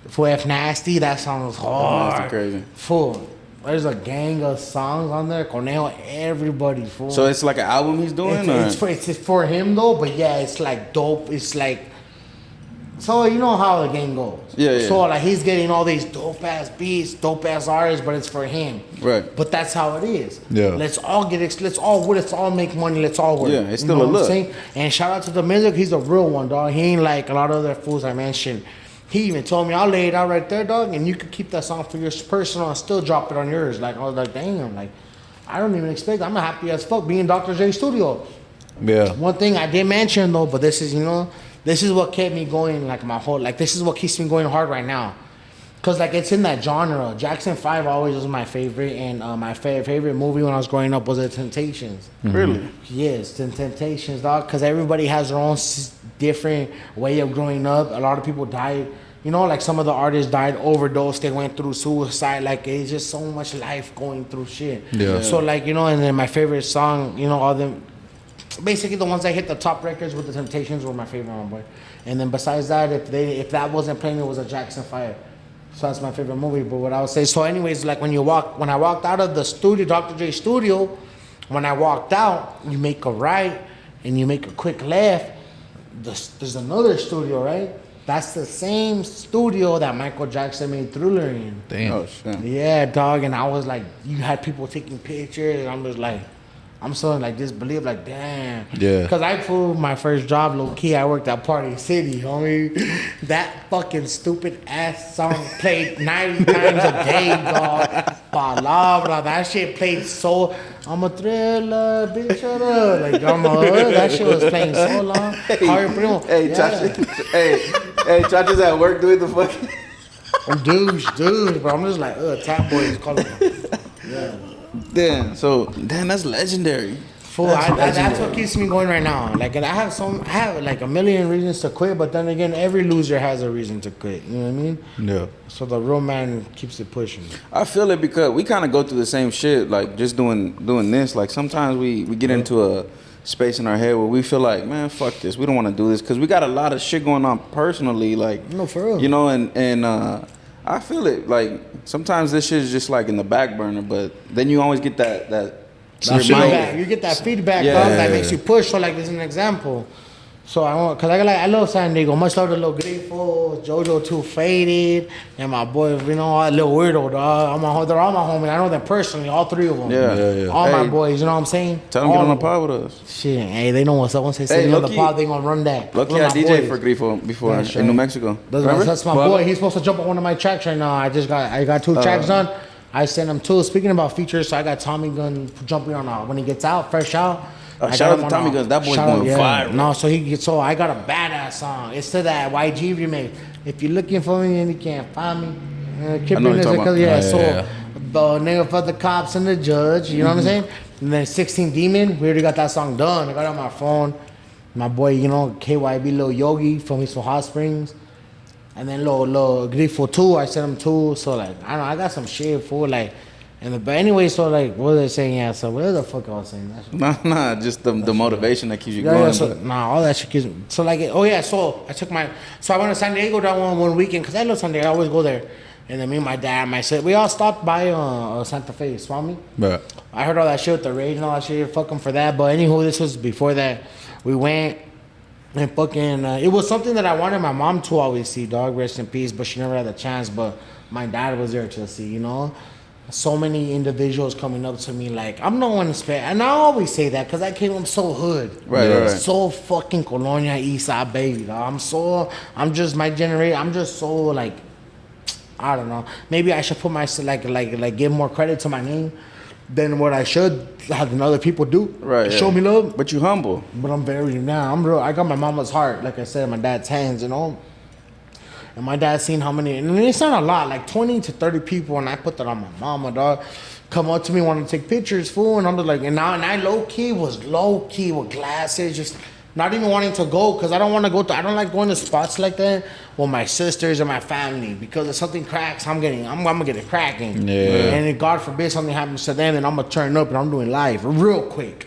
For F Nasty, that song was hard. That's crazy. Full. There's a gang of songs on there. Cornejo, everybody. Full. So it's like an album he's doing? It's for him though, but yeah, it's like dope. It's like, so you know how the game goes. Yeah. So like he's getting all these dope ass beats, dope ass artists, but it's for him. Right. But that's how it is. Yeah. Let's all make money. Let's all work. Yeah, it's still a look. And shout out to the music. He's a real one, dog. He ain't like a lot of other fools I mentioned. He even told me, I'll lay it out right there, dog, and you could keep that song for your personal and still drop it on yours. Like, I was like, damn, like, I don't even expect, I'm happy as fuck being Dr. J Studio. Yeah. One thing I did mention, though, but this is, this is what kept me going, like, my whole, like, this is what keeps me going hard right now. Because, like, it's in that genre. Jackson 5 always was my favorite, and my favorite movie when I was growing up was The Temptations. Mm-hmm. Really? Yes, The Temptations, dog, because everybody has their own different way of growing up. A lot of people died, like some of the artists died overdose, they went through suicide, like it's just so much life going through shit. Yeah. So like, and then my favorite song, all them, basically the ones that hit the top records with The Temptations were my favorite one, boy. And then besides that, if that wasn't playing, it was a Jackson 5. So that's my favorite movie. But what I would say, so anyways, like when I walked out of the studio, Dr. J Studio, when I walked out, you make a right and you make a quick left. There's another studio, right? That's the same studio that Michael Jackson made Thriller in. Damn. Oh, shit. Yeah, dog. And I was like, you had people taking pictures, and I'm just like, I'm so like disbelief, like damn. Yeah. Because I pulled my first job low key. I worked at Party City, homie. That fucking stupid ass song played 90 times a day, dog. Palabra. That shit played so. I'm a thriller, bitch, shut up. Like that shit was playing so long. Hey, Primo. hey, Yeah. Chach is at work doing the fucking. Dude, but I'm just like, Tap Boy is calling me. Yeah. Damn, that's legendary. Fool, that's what keeps me going right now. Like, and I have like a million reasons to quit, but then again, every loser has a reason to quit. You know what I mean? Yeah. So the real man keeps it pushing. I feel it because we kind of go through the same shit, like just doing this. Like sometimes we get into a space in our head where we feel like, man, fuck this. We don't want to do this because we got a lot of shit going on personally. Like, No, for real. And I feel it. Like sometimes this shit is just like in the back burner, but then you always get that Feedback. You get that feedback, Yeah. dog, that makes you push. So, like, this is an example. So I love San Diego. Much love to Lil Grifo, JoJo Too Faded, and my boy, a little weirdo, dog. They're all my homies. I know them personally, all three of them. Yeah. All my Hey, boys, you know what I'm saying? Tell them All get on the of them. pod with us. Shit, hey, they know what's up. Once they say Hey, me on the low-key- pod, they gonna run that. Lucky Those I are my DJ boys. for Grifo before That's in right. New Mexico. That's my Well, boy. He's supposed to jump on one of my tracks right now. I got 2 tracks done. I sent him 2. Speaking about features, so I got Tommy Gun jumping on when he gets out, fresh out. I Shout got out him to on Tommy a- Guns. That boy's shout out, going viral. No, so I got a badass song. It's to that YG remix. If you're looking for me and you can't find me, keep I know what you're music, talking about. Yeah. the nigga for the cops and the judge. You know what I'm saying? And then 16 Demon, we already got that song done. I got it on my phone. My boy, KYB Lil Yogi from East Hot Springs. And then Lil Grifo 2, I sent him 2. So like, I don't know, I got some shit for like, but anyway, so like, what was I saying? Yeah, so where the fuck I was saying that shit? Nah, just the motivation that keeps you Yeah, going. so, but- all that shit keeps me. So like, so I went to San Diego that one weekend, because I love San Diego, I always go there. And then me and my dad, my sister, we all stopped by Santa Fe, Swami. But I heard all that shit with the rage and all that shit, fuck them for that. But anywho, this was before that. We went and fucking, it was something that I wanted my mom to always see, dog, rest in peace, but she never had the chance. But my dad was there to see, so many individuals coming up to me like I'm no one expect, and I always say that because I came up so hood, Right. so fucking Colonia East Side baby. Dog. I'm just my generation. I'm just so like, I don't know. Maybe I should put myself like give more credit to my name than what I should have other people do. Right. Show me love, But you humble. but I'm very now. I'm real. I got my mama's heart, like I said, my dad's hands, you know. And my dad seen how many, and it's not a lot, like 20 to 30 people, and I put that on my mama, dog. Come up to me, want to take pictures, fool, and I'm just like, and I low key with glasses, just not even wanting to go, because I don't want to go to, I don't like going to spots like that with my sisters and my family, because if something cracks, I'm gonna get it cracking. Yeah. And if God forbid something happens to them, then I'm gonna turn up and I'm doing live real quick.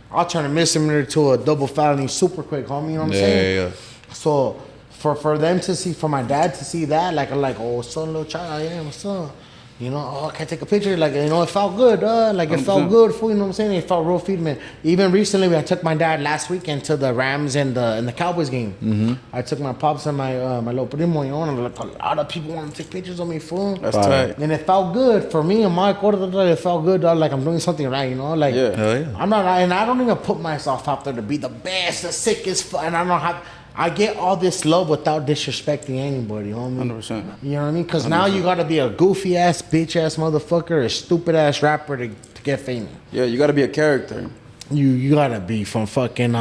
I'll turn a misdemeanor to a double felony super quick, homie, you know what I'm saying? Yeah. So for them to see, for my dad to see that, like I'm like, oh, what's up, little child? Yeah, what's up? You know, oh, can I take a picture? Like, you know, it felt good. Like, it felt good, fool. You know what I'm saying? It felt real feedman. Even recently, I took my dad last weekend to the Rams and the Cowboys game. Mm-hmm. I took my pops and my little primo, you know, and like, a lot of people want to take pictures of me, fool. That's tight. And it felt good for me and my quarter. It felt good, dog. Like I'm doing something right, you know. Like, Yeah. Hell yeah. I'm not, and I don't even put myself out there to be the best, the sickest, and I don't have. I get all this love without disrespecting anybody, homie. 100%. You know what I mean? Because now you gotta be a goofy ass, bitch ass motherfucker, a stupid ass rapper to get famous. Yeah, you got to be a character. You gotta be from fucking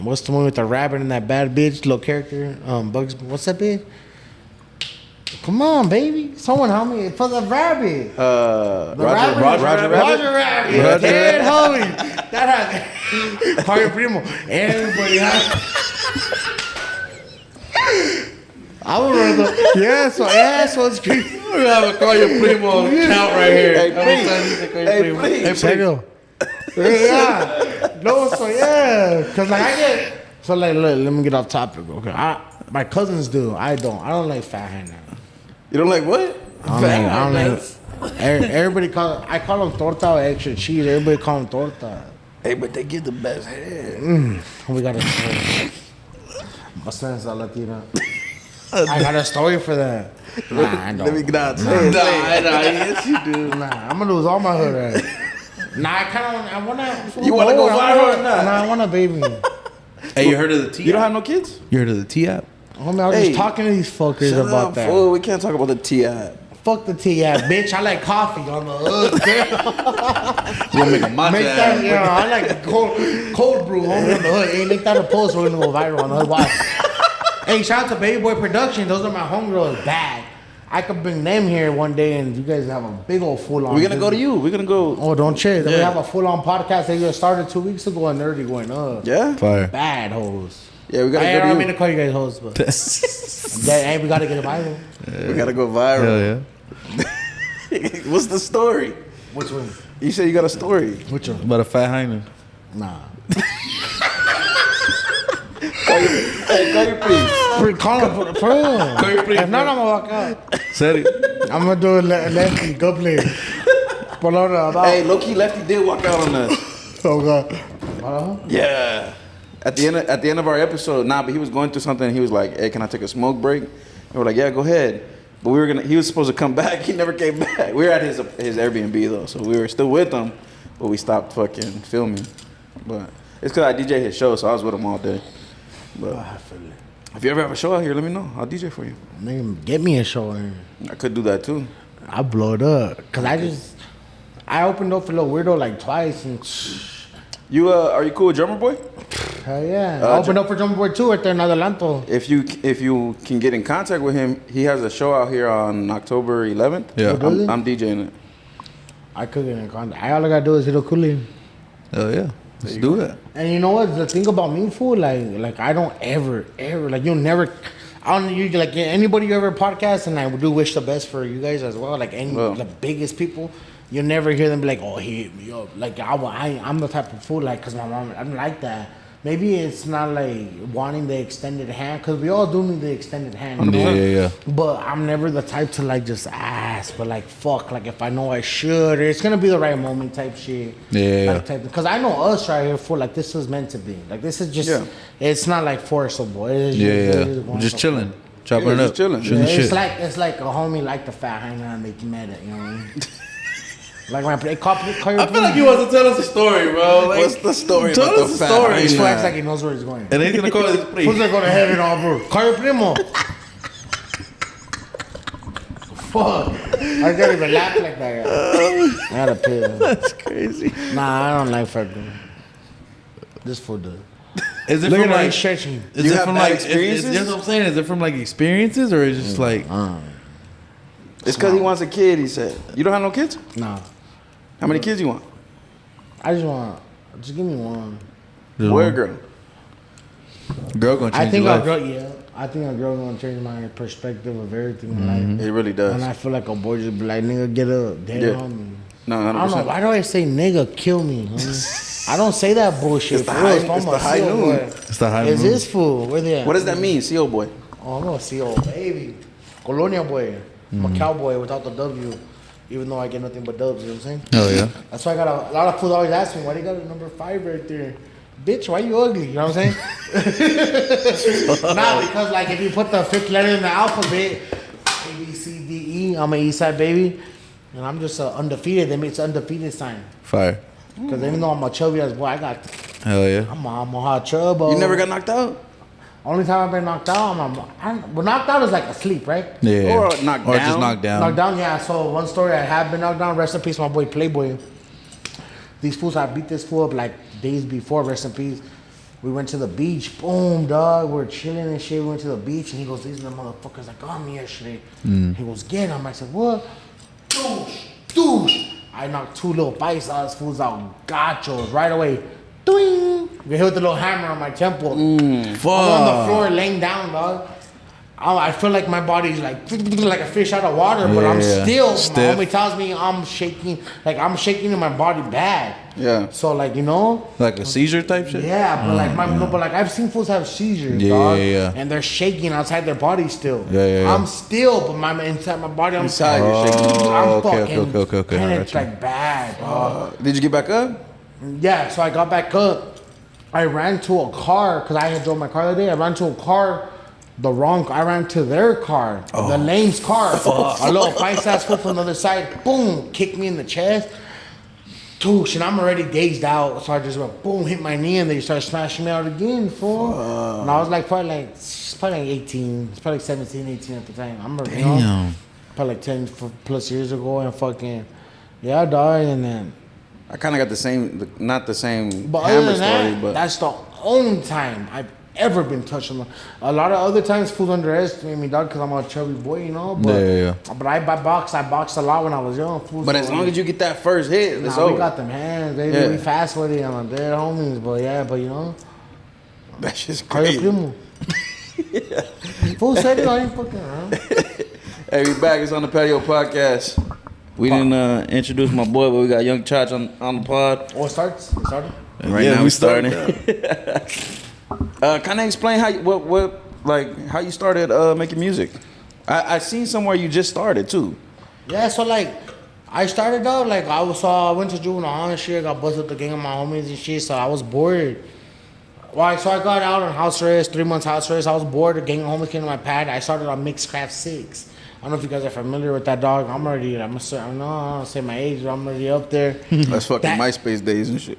what's the one with the rabbit and that bad bitch, little character, Bugs. What's that bitch? Come on, baby. Someone help me for the rabbit. Roger Rabbit. Rabbit. Dead homie. That has Mario Primo. Everybody has. I would rather. Yeah, so it's creepy. We're gonna call your primo count right here. Hey, Serio. Yeah. No, so yeah. Cause like I get. So like, look, let me get off topic. Okay. My cousins do. I don't. I don't like fat hand. You don't like what? I don't like. Everybody I call them torta with extra cheese. Everybody call them torta. Hey, but they give the best head. We got a my son's a Latina. I got a story for that. Nah, I don't. Let me not say it. Yes, you do. Nah, I'm gonna lose all my hood right. Nah, I wanna. You wanna go viral or not? Nah, I want a baby. Hey, you heard of the T? You don't have no kids? You heard of the T app? Homie, I was Hey, just talking to these fuckers Shut about up, that. fool. We can't talk about the T.I. Fuck the tea ass, bitch. I like coffee on the hood. We'll make a matcha Make that, app. yeah, I like the cold brew homie on the hood. Hey, make that a post. We're gonna go viral on the hood. Watch. Hey, shout out to Baby Boy Production. Those are my homegirls. Bad. I could bring them here one day and you guys have a big old full on. We're going to go to you. We're going to go. Oh, don't chill. We Yeah. have a full on podcast. They just started 2 weeks ago and they're already going up. Yeah? Fire. Bad hoes. Yeah, we got to I go don't to mean you. to call you guys hoes, but hey, we gotta get it viral. We got to go viral. Hell yeah. What's the story? Which one? You said you got a story. Which one? About a fat hyena. Nah. Call your priest. Call him for real. your priest, If not, I'm gonna walk out. Said it. I'm gonna do a lefty. Go play. Polora. Hey, low-key Lefty did walk out on us. Oh God. Yeah. At the end of our episode, but he was going through something and he was like, hey, can I take a smoke break? And we're like, yeah, go ahead. But he was supposed to come back. He never came back. We were at his Airbnb though, so we were still with him, but we stopped fucking filming. But it's because I DJ his show, so I was with him all day. But if you ever have a show out here, let me know. I'll DJ for you. Nigga, get me a show here. I could do that too. I blow it up. Cause I opened up for Little Weirdo like twice and You are you cool with Drummer Boy? hell yeah. I opened up for Jumbo Boy 2 right there in Adelanto. If you can get in contact with him, he has a show out here on October 11th. Yeah. I'm DJing it. I could get in contact. All I gotta do is hit a coolie. Hell yeah. Let's do it. And you know what? The thing about me, fool, like I don't ever, like you'll never, I don't, you like anybody you ever podcast, and I do wish the best for you guys as well. Like the biggest people, you'll never hear them be like, oh, he hit me up. Like I'm the type of fool, like, cause my mom, I'm like that. Maybe it's not like wanting the extended hand, because we all do need the extended hand. Yeah. But I'm never the type to like just ask, but like fuck, like if I know I should, or it's gonna be the right moment type shit. Yeah. Like, because I know us right here for like this is meant to be. Like this is just, it's not like forcible. It's Yeah. Just chilling. Chopping it just up. chilling. Shooting the shit. It's like a homie like the fat hyena and they met it, you know what I mean? Like when I play call your I feel like he wants to tell us a story, bro. Like, What's the story tell about us the a fat story. He hyena? acts like he knows where he's going. And he's gonna call it Who's gonna go to heaven, all bro? Call your primo. Fuck. I can't even laugh like that. I gotta pay. That's crazy. Nah, I don't like fucking. This fool does. Is it Look from at how like? he's stretching. Is You it have from bad like experiences? That's what I'm saying. Is it from like experiences or is it just like? It's because he wants a kid. He said, "You don't have no kids? Nah. How many kids you want? I just give me one. Boy or girl? Girl gonna change I think your a life. girl, yeah. I think a girl gonna change my perspective of everything in life. It really does. And I feel like a boy just be like, nigga, get up, dead Yeah. on me. No, I don't know. 100%. Why do I say nigga, kill me? Homie? I don't say that bullshit. It's the for real. high- If I'm it's a the high CO noon. boy, It's the high It's noon. his fool. Where they at? What does that mean, CO boy? Oh, I'm a CO baby. Colonia boy. I'm a cowboy without the W. Even though I get nothing but dubs, you know what I'm saying? Oh yeah. That's why I got a lot of fools always ask me, why do you got a number 5 right there? Bitch, why you ugly? You know what I'm saying? Nah, because like if you put the 5th letter in the alphabet, A, B, C, D, E, I'm an East Side baby. And I'm just undefeated. They make undefeated sign. Fire. Because even though I'm a chubby ass boy, Hell yeah. I'm a hot chubbo. You never got knocked out? Only time I've been knocked out, well, knocked out is like asleep, right? Yeah. Or knocked Or down? just knocked down. Knocked down, yeah. So one story, I have been knocked down. Rest in peace, my boy Playboy. These fools, I beat this fool up like days before. Rest in peace. We went to the beach. Boom, dog. We're chilling and shit. We went to the beach, and he goes, "These are the motherfuckers that got me yesterday." He goes, "Get him." I said, "What?" Douche, douche. I knocked 2 little bites out of these fools out. Gachos right away. Doing. We hit with the little hammer on my temple. Fuck. I'm on the floor laying down, dog. I feel like my body's like a fish out of water, but I'm Yeah. still. Stiff. My homie tells me I'm shaking, like I'm shaking in my body bad. Yeah. So like you know, Like a seizure type shit. yeah, but like no, but like I've seen fools have seizures, Yeah, dog, yeah, yeah. and they're shaking outside their body still. Yeah, yeah, yeah. I'm still, but my inside my body, I'm Inside you're shaking. I'm okay, fucking, okay. and I it's got you. like bad, dog. Did you get back up? Yeah, so I got back up. I ran to a car because I had drove my car the other day. I ran to a car, I ran to their car, the lame's car. A little bice ass foot from the other side, boom, kicked me in the chest. Touche, and I'm already dazed out. So I just went, boom, hit my knee, and they started smashing me out again, fool. And I was like, probably like 18, it's probably like 17, 18 at the time. I'm already, you know, Damn. probably like 10 plus years ago, and fucking, yeah, dog, and then. I kind of got the same, not the same But other hammer than story, that, but that's the only time I've ever been touched on. A lot of other times, fools underestimate me, dog, because I'm a chubby boy, you know. But, Yeah. But I boxed a lot when I was young. Fools, but as long as you get that first hit, it's we over. got them hands, baby. Yeah. We fast with it. I'm dead homies, but yeah, but you know, That's just call your crazy. primo. Fool said it, I ain't fucking around. Hey, we back. It's on the Patio podcast. We didn't introduce my boy, but we got young Chach on the pod. Oh, it starts? It started? Right Yeah, now we we starting. started. Kind of explain how how you started making music. I seen somewhere you just started too. Yeah, so like, I started out, like, I went to juvenile hall and shit, got busted with the gang of my homies and shit, so I was bored. Well, so I got out on house arrest, 3 months house arrest, I was bored, the gang of homies came to my pad, I started on Mixcraft 6. I don't know if you guys are familiar with that, dog. I don't say my age, but I'm already up there. That's fucking That- MySpace days and shit.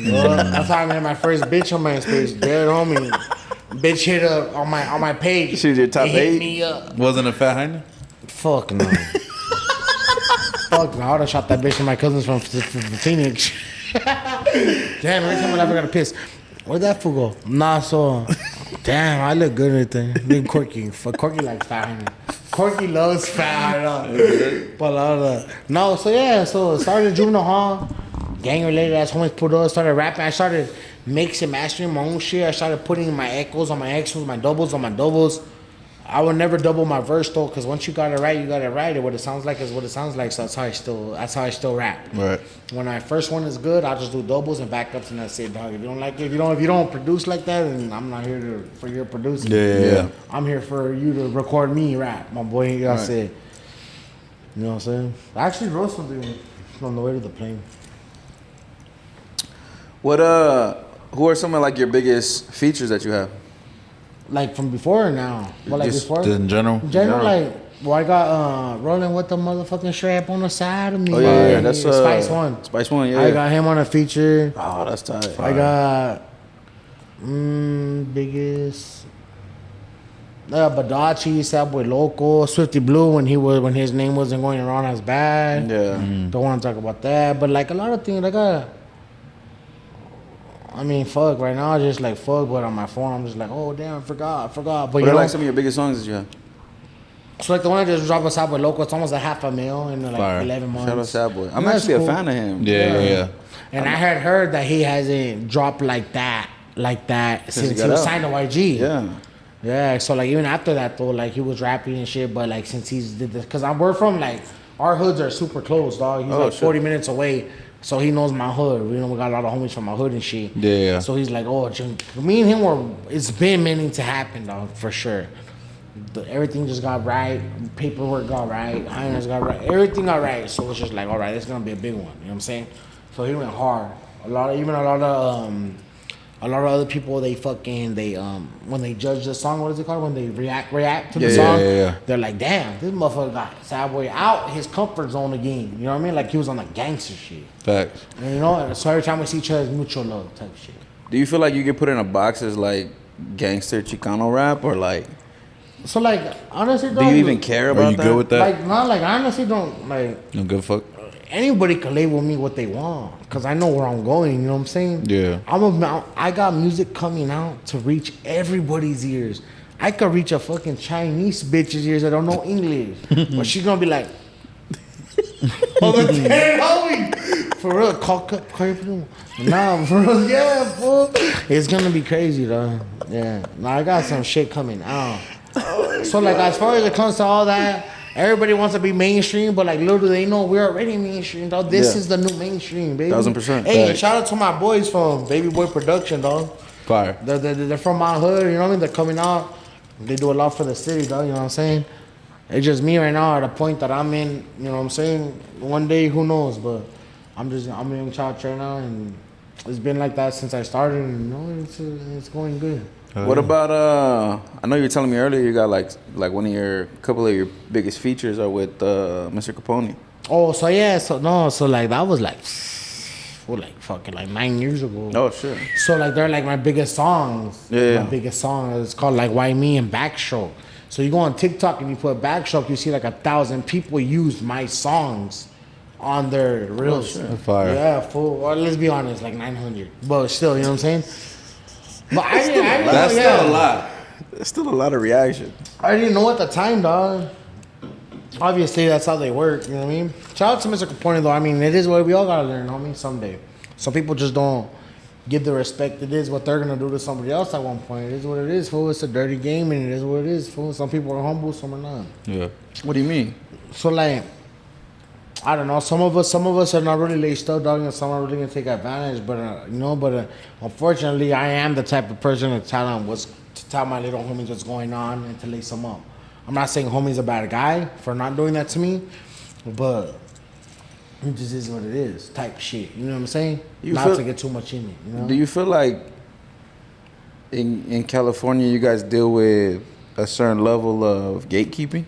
Well, that's how I met my first bitch on MySpace, dead homie. Bitch hit up on my page. She was your top It hit 8? me up. Wasn't a fat hyena? Fuck no. Fuck no. I would have shot that bitch and my cousins from Phoenix. Damn, every time I ever got a piss. Where'd that fool go? Nah, so. Damn, I look good right there. Look Corky. Corky likes fat. Corky loves fat. No, so yeah, so started juvenile hall. Gang related ass homies pulled up, started rapping. I started mixing, mastering my own shit. I started putting my echoes on my echoes, my doubles on my doubles. I would never double my verse though, because once you got it right, you got it right. And what it sounds like is what it sounds like. So that's how I still rap. Right. When my first one is good, I'll just do doubles and backups, and that's it, dog. If you don't like it, if you don't produce like that, then I'm not here for your producing. Yeah. I'm here for you to record me rap, my boy. You know what I'm saying? You know what I'm saying? I actually wrote something on the way to the plane. What who are some of like your biggest features that you have? Like from before or now? Well, like Just before. In general. In general, like Well, I got rolling with the motherfucking strap on the side of me. Oh yeah, that's Spice One. Spice One, yeah. I got him on a feature. Oh, that's tight. I got biggest Badachi, Subway Loco, Swifty Blue when his name wasn't going around as bad. Yeah. Don't want to talk about that, but like a lot of things, like I mean, fuck. Right now, I just like fuck, but on my phone, I'm just like, oh damn, I forgot. But What you are know, like some of your biggest songs that you have? so like the one I just dropped with Subway Loco, it's almost a $500,000 in like Fire. 11 months. Shout out Sad Boy. I'm That's actually a cool. fan of him. Yeah. And I had heard that he hasn't dropped like that since he he got was out. signed to YG. Yeah. Yeah, so like even after that though, like he was rapping and shit, but like since he's did this, cause we're from like our hoods are super close, dog. He's like shit. 40 minutes away, so he knows my hood. You know, we got a lot of homies from my hood and shit. Yeah. So he's like, oh, me and him it's been meaning to happen, dog, for sure. Everything just got right, paperwork got right, Heiners got right, everything got right. So it's just like, all right, it's gonna be a big one. You know what I'm saying? So he went hard. A lot of other people, they when they judge the song, what is it called? When they react to the song, they're like, damn, this motherfucker got Sad Boy out his comfort zone again. You know what I mean? Like he was on the gangster shit. Facts. And, you know, so every time we see each other, it's mutual love type shit. Do you feel like you get put in a box as like gangster Chicano rap or like? So like, honestly, Do you even care about Are you that? good with that? Like, not like, I honestly don't like. No good fuck. Anybody can label me what they want because I know where I'm going. You know what I'm saying? Yeah. I got music coming out to reach everybody's ears. I could reach a fucking Chinese bitch's ears that don't know English, but she's gonna be like, "Oh, the damn homie, for real, nah, for real, yeah, fool. It's gonna be crazy though. Yeah, now I got some shit coming out. So like, as far as it comes to all that. Everybody wants to be mainstream, but like little do they know we're already mainstream, dog. This is the new mainstream, baby. 1000%. Hey, Right. shout out to my boys from Baby Boy Production, dog. Fire. They're from my hood, you know what I mean? They're coming out. They do a lot for the city, dog, you know what I'm saying? It's just me right now at a point that I'm in, you know what I'm saying? One day, who knows, but I'm in Chach right now, and it's been like that since I started, and you know, it's going good. What about I know you were telling me earlier you got like one of your couple of your biggest features are with Mr. Capone. Oh, so yeah, so like that was like fucking like 9 years ago. Oh sure. So like they're like my biggest songs. Yeah. My biggest song. It's called like Why Me and Backstroke. So you go on TikTok and you put Backstroke, you see like 1,000 people use my songs on their reels. Fire. Yeah, full. Or let's be honest, like 900. But still, you know what I'm saying? But I didn't That's know, still a lot. There's still a lot of reaction. I didn't know at the time, dog. Obviously, that's how they work. You know what I mean? Shout out to Mr. Capone, though. I mean, it is what we all gotta learn, homie. Someday, some people just don't give the respect. It is what they're gonna do to somebody else at one point. It is what it is, fool. It's a dirty game, and it is what it is, fool. Some people are humble, some are not. Yeah. What do you mean? So like, I don't know. Some of us are not really laced up, dog, and some are really gonna take advantage. But unfortunately, I am the type of person to tell my little homies what's going on and to lace them up. I'm not saying homie's a bad guy for not doing that to me, but it just is what it is, type shit. You know what I'm saying? Not to get too much in it. You know? Do you feel like in California you guys deal with a certain level of gatekeeping?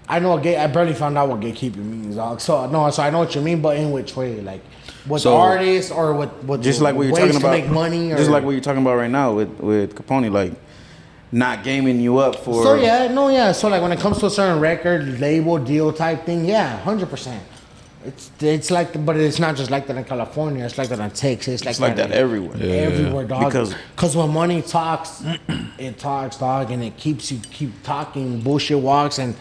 I barely found out what gatekeeping means, dog. So I know what you mean, but in which way? Like with So- artists or with Just like what you're ways talking to about, make money, or just like what you're talking about right now with Capone, like not gaming you up for. So like when it comes to a certain record, label, deal type thing, yeah, 100%. It's like, but it's not just like that in California. It's like that in Texas. It's like that everywhere. Everywhere, dog. Because when money talks, it talks, dog, and it keeps you keep talking. Bullshit walks, and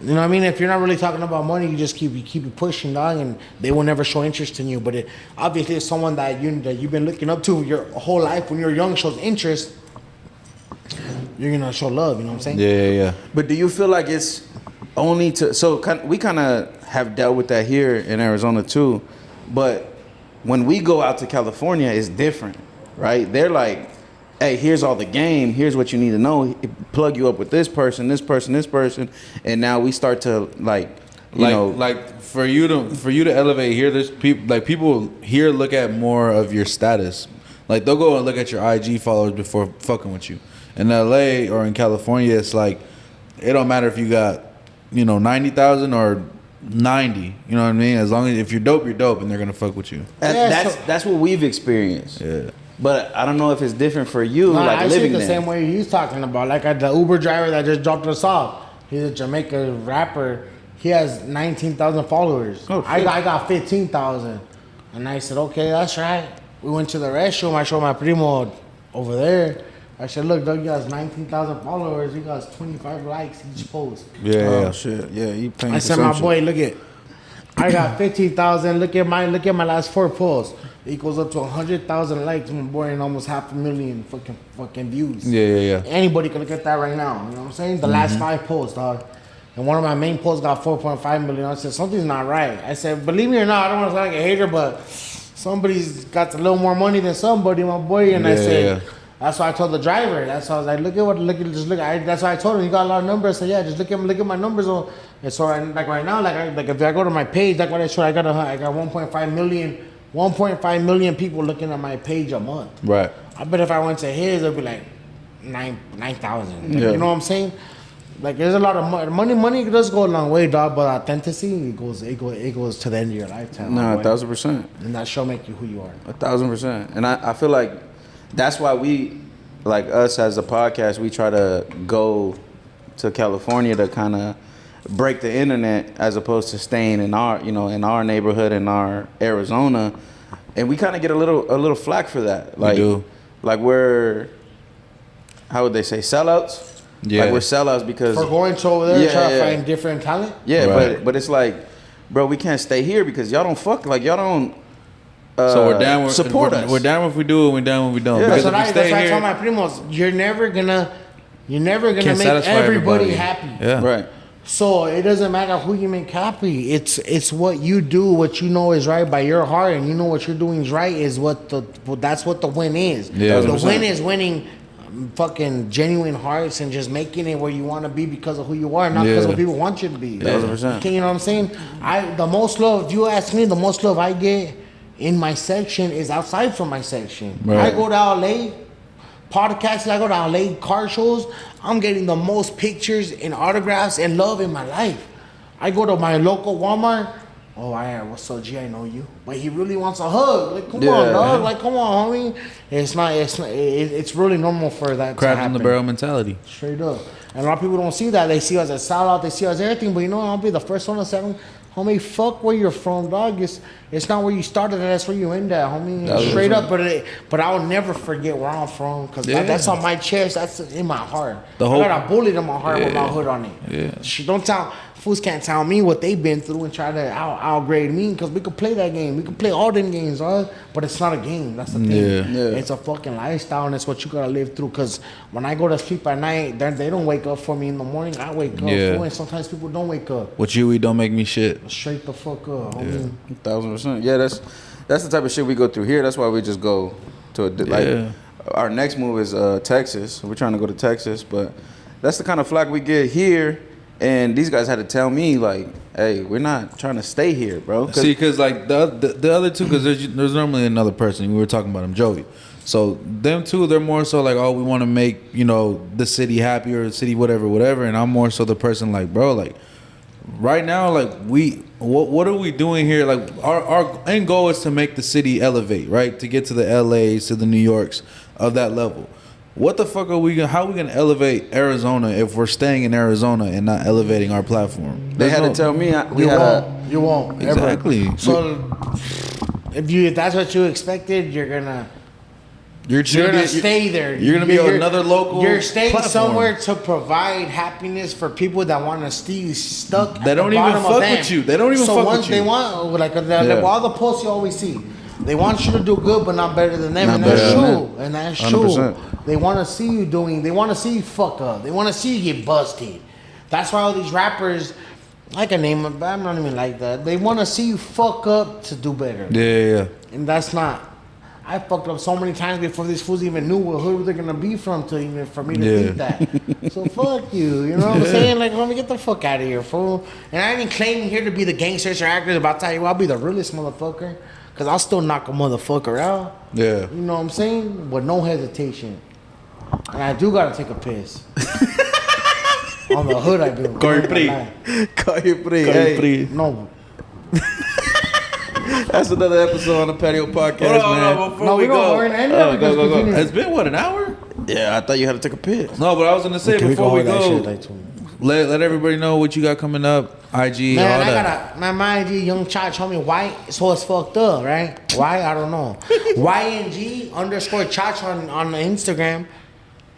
you know what I mean. If you're not really talking about money, you just keep it pushing, dog, and they will never show interest in you. But it obviously is someone that you've been looking up to your whole life. When you're young, shows interest. You're gonna show love. You know what I'm saying? Yeah. But do you feel like it's only to we kind of have dealt with that here in Arizona too, but when we go out to California, it's different, right? They're like, hey, here's all the game, here's what you need to know, plug you up with this person, and now we start to like for you to elevate here, there's people here look at more of your status. Like they'll go and look at your IG followers before fucking with you. In LA or in California, it's like it don't matter if you got, 90,000 or 90. You know what I mean? As long as if you're dope, and they're gonna fuck with you. That's what we've experienced. Yeah. But I don't know if it's different for you, No, like I living see the there. same way he's talking about. Like the Uber driver that just dropped us off. He's a Jamaica rapper. He has 19,000 followers. Oh, I shit. got 15,000. And I said, okay, that's right. We went to the restroom. I showed my primo over there. I said, look, Doug, he has 19,000 followers. He got 25 likes each post. Yeah. Oh shit! Yeah, you paying I for said, some my shit. boy, look at, I got 15,000. Look at my last 4 posts. It goes up to 100,000 likes, my boy, and almost 500,000 fucking views. Yeah. Anybody can look at that right now. You know what I'm saying? The last 5 posts, dog. And one of my main posts got 4.5 million. I said, something's not right. I said, believe me or not, I don't want to sound like a hater, but somebody's got a little more money than somebody, my boy. And I said, that's why I told the driver. That's why I was like, that's why I told him, you got a lot of numbers. I said, yeah, just look at my numbers. And so right now, like if I go to my page, like what I showed, I got 1.5 million people looking at my page a month. Right. I bet if I went to his, it'd be like 9,000. Yeah. You know what I'm saying? Like there's a lot of money. Money does go a long way, dog. But authenticity, it goes to the end of your lifetime. Nah, boy. 1,000%. And that shall make you who you are. 1,000%. And I feel like that's why we, like us as a podcast, we try to go to California to kind of break the internet as opposed to staying in our, in our neighborhood, in our Arizona. And we kind of get a little flack for that. Like, we do. Like we're, how would they say, sellouts? Yeah. Like we're sellouts because For going to over there, try to find different talent. Yeah, Right. but it's like, bro, we can't stay here because y'all don't y'all don't So we're down with support us. We're down if we do it. We're down when we don't. Yeah, Because That's if we what stay I here, tell my primos. You're never gonna can't make satisfy everybody happy. Yeah. Right. So it doesn't matter who you make happy. It's what you do, what you know is right by your heart, and you know what you're doing is right. That's what the win is. Yeah, the 100%. win is winning fucking genuine hearts and just making it where you want to be because of who you are, not because of what people want you to be. 100%. You know what I'm saying? The most love, if you ask me, the most love I get in my section is outside from my section. Right. I go to LA, podcasts, I go to LA car shows, I'm getting the most pictures and autographs and love in my life. I go to my local Walmart. Oh, what's up, G? I know you, but he really wants a hug. Like, come on, dog. Like, come on, homie. It's really normal for that to crab happen. in the barrel mentality. Straight up. And a lot of people don't see that. They see us as sellout. They see us as everything. But you know, I'll be the first one to say, homie, fuck where you're from, dog. It's not where you started. That's where you end at, homie. Straight up. But I'll never forget where I'm from because that's on my chest. That's in my heart. I got a bullet in my heart with my hood on it. Yeah. Fools can't tell me what they've been through and try to outgrade me because we could play that game. We could play all them games, dog. But it's not a game. That's the thing. Yeah. It's a fucking lifestyle and it's what you gotta live through. Because when I go to sleep at night, they don't wake up for me in the morning. I wake up. Yeah. Fool, and sometimes people don't wake up. What you eat don't make me shit. Straight the fuck up. Homie. 1,000%. Yeah, that's the type of shit we go through here. That's why we just go to our next move is Texas. We're trying to go to Texas, but that's the kind of flack we get here. And these guys had to tell me like, "Hey, we're not trying to stay here, bro." See, because like the other two, because there's normally another person. We were talking about him, Joey. So them two, they're more so like, oh, we want to make the city happy or the city whatever. And I'm more so the person like, bro, like right now, like what are we doing here? Like our end goal is to make the city elevate, right? To get to the LAs, to the New Yorks of that level. What the fuck how are we gonna elevate Arizona if we're staying in Arizona and not elevating our platform? They had to tell me You won't. Exactly. Ever. So if that's what you expected, you're gonna stay there. You're gonna be another local. You're staying platform. somewhere to provide happiness for people that want to stay stuck. They don't even fuck with you. They don't even fuck with you. So once they want, like all the posts you always see, they want you to do good, but not better than them, and that's true. And that's true. 100%. They want to see you they want to see you fuck up. They want to see you get busted. That's why all these rappers, I can name them, but I'm not even like that. They want to see you fuck up to do better. Yeah. And that's not. I fucked up so many times before these fools even knew what hood they're gonna be from for me to think that. So fuck you. You know what I'm saying? Like, let me get the fuck out of here, fool. And I ain't claiming here to be the gangsters or actors, but I'll tell you, I'll be the realest motherfucker. Cause I'll still knock a motherfucker out. Yeah. You know what I'm saying? With no hesitation. And I do gotta take a piss. On the hood, I do. Hey, No. that's another episode on the Patio Podcast, man. Before We don't end it. go. It's been what, an hour? Yeah, I thought you had to take a piss. No, but I was gonna say Okay, before we hold that go, shit, like, too. let everybody know what you got coming up. IG, Man, all I that. got my IG, Young Chach, homie, white, so it's fucked up, right? Why? I don't know. YNG_Chach on the Instagram.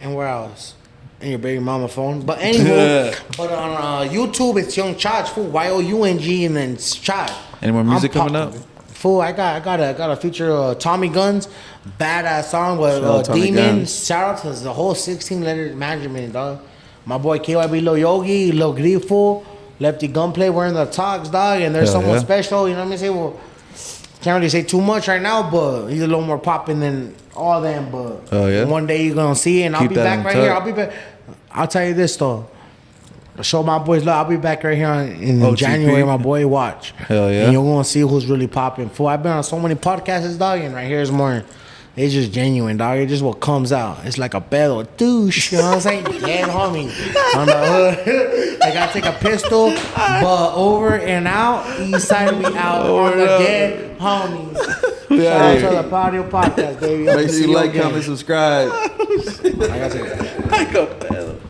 And where else? In your baby mama phone. But anyway, but on YouTube, it's Young Chach, fool, YOUNG, and then it's Chach. Any more music coming up? Fool, I got a feature Tommy Guns, badass song with Shout out Tommy Demon. Guns. Shout out to the whole 16-letter management, dog. My boy KYB Lil Yogi, Lil Grifo, Lefty Gunplay, we're in the talks, dog, and there's Hell someone yeah. special, you know what I mean? Say, well, can't really say too much right now, but he's a little more popping than all them, but Oh, yeah? one day you're gonna see it, and I'll Keep be that back in right touch. here. I'll be back. I'll tell you this though. Show my boys love. I'll be back right here in OTP. January, my boy. Watch. Hell yeah. And you're gonna see who's really popping. Fool, I've been on so many podcasts, dog, and right here is more. It's just genuine, dog. It's just what comes out. It's like a pedo douche. You know what I'm saying? Dead homie. On the hood. I gotta take a pistol, but over and out. East side, we out on the dead homies. Shout out to the Patio Podcast, baby. Make sure you like, comment, subscribe. I gotta say that. Like a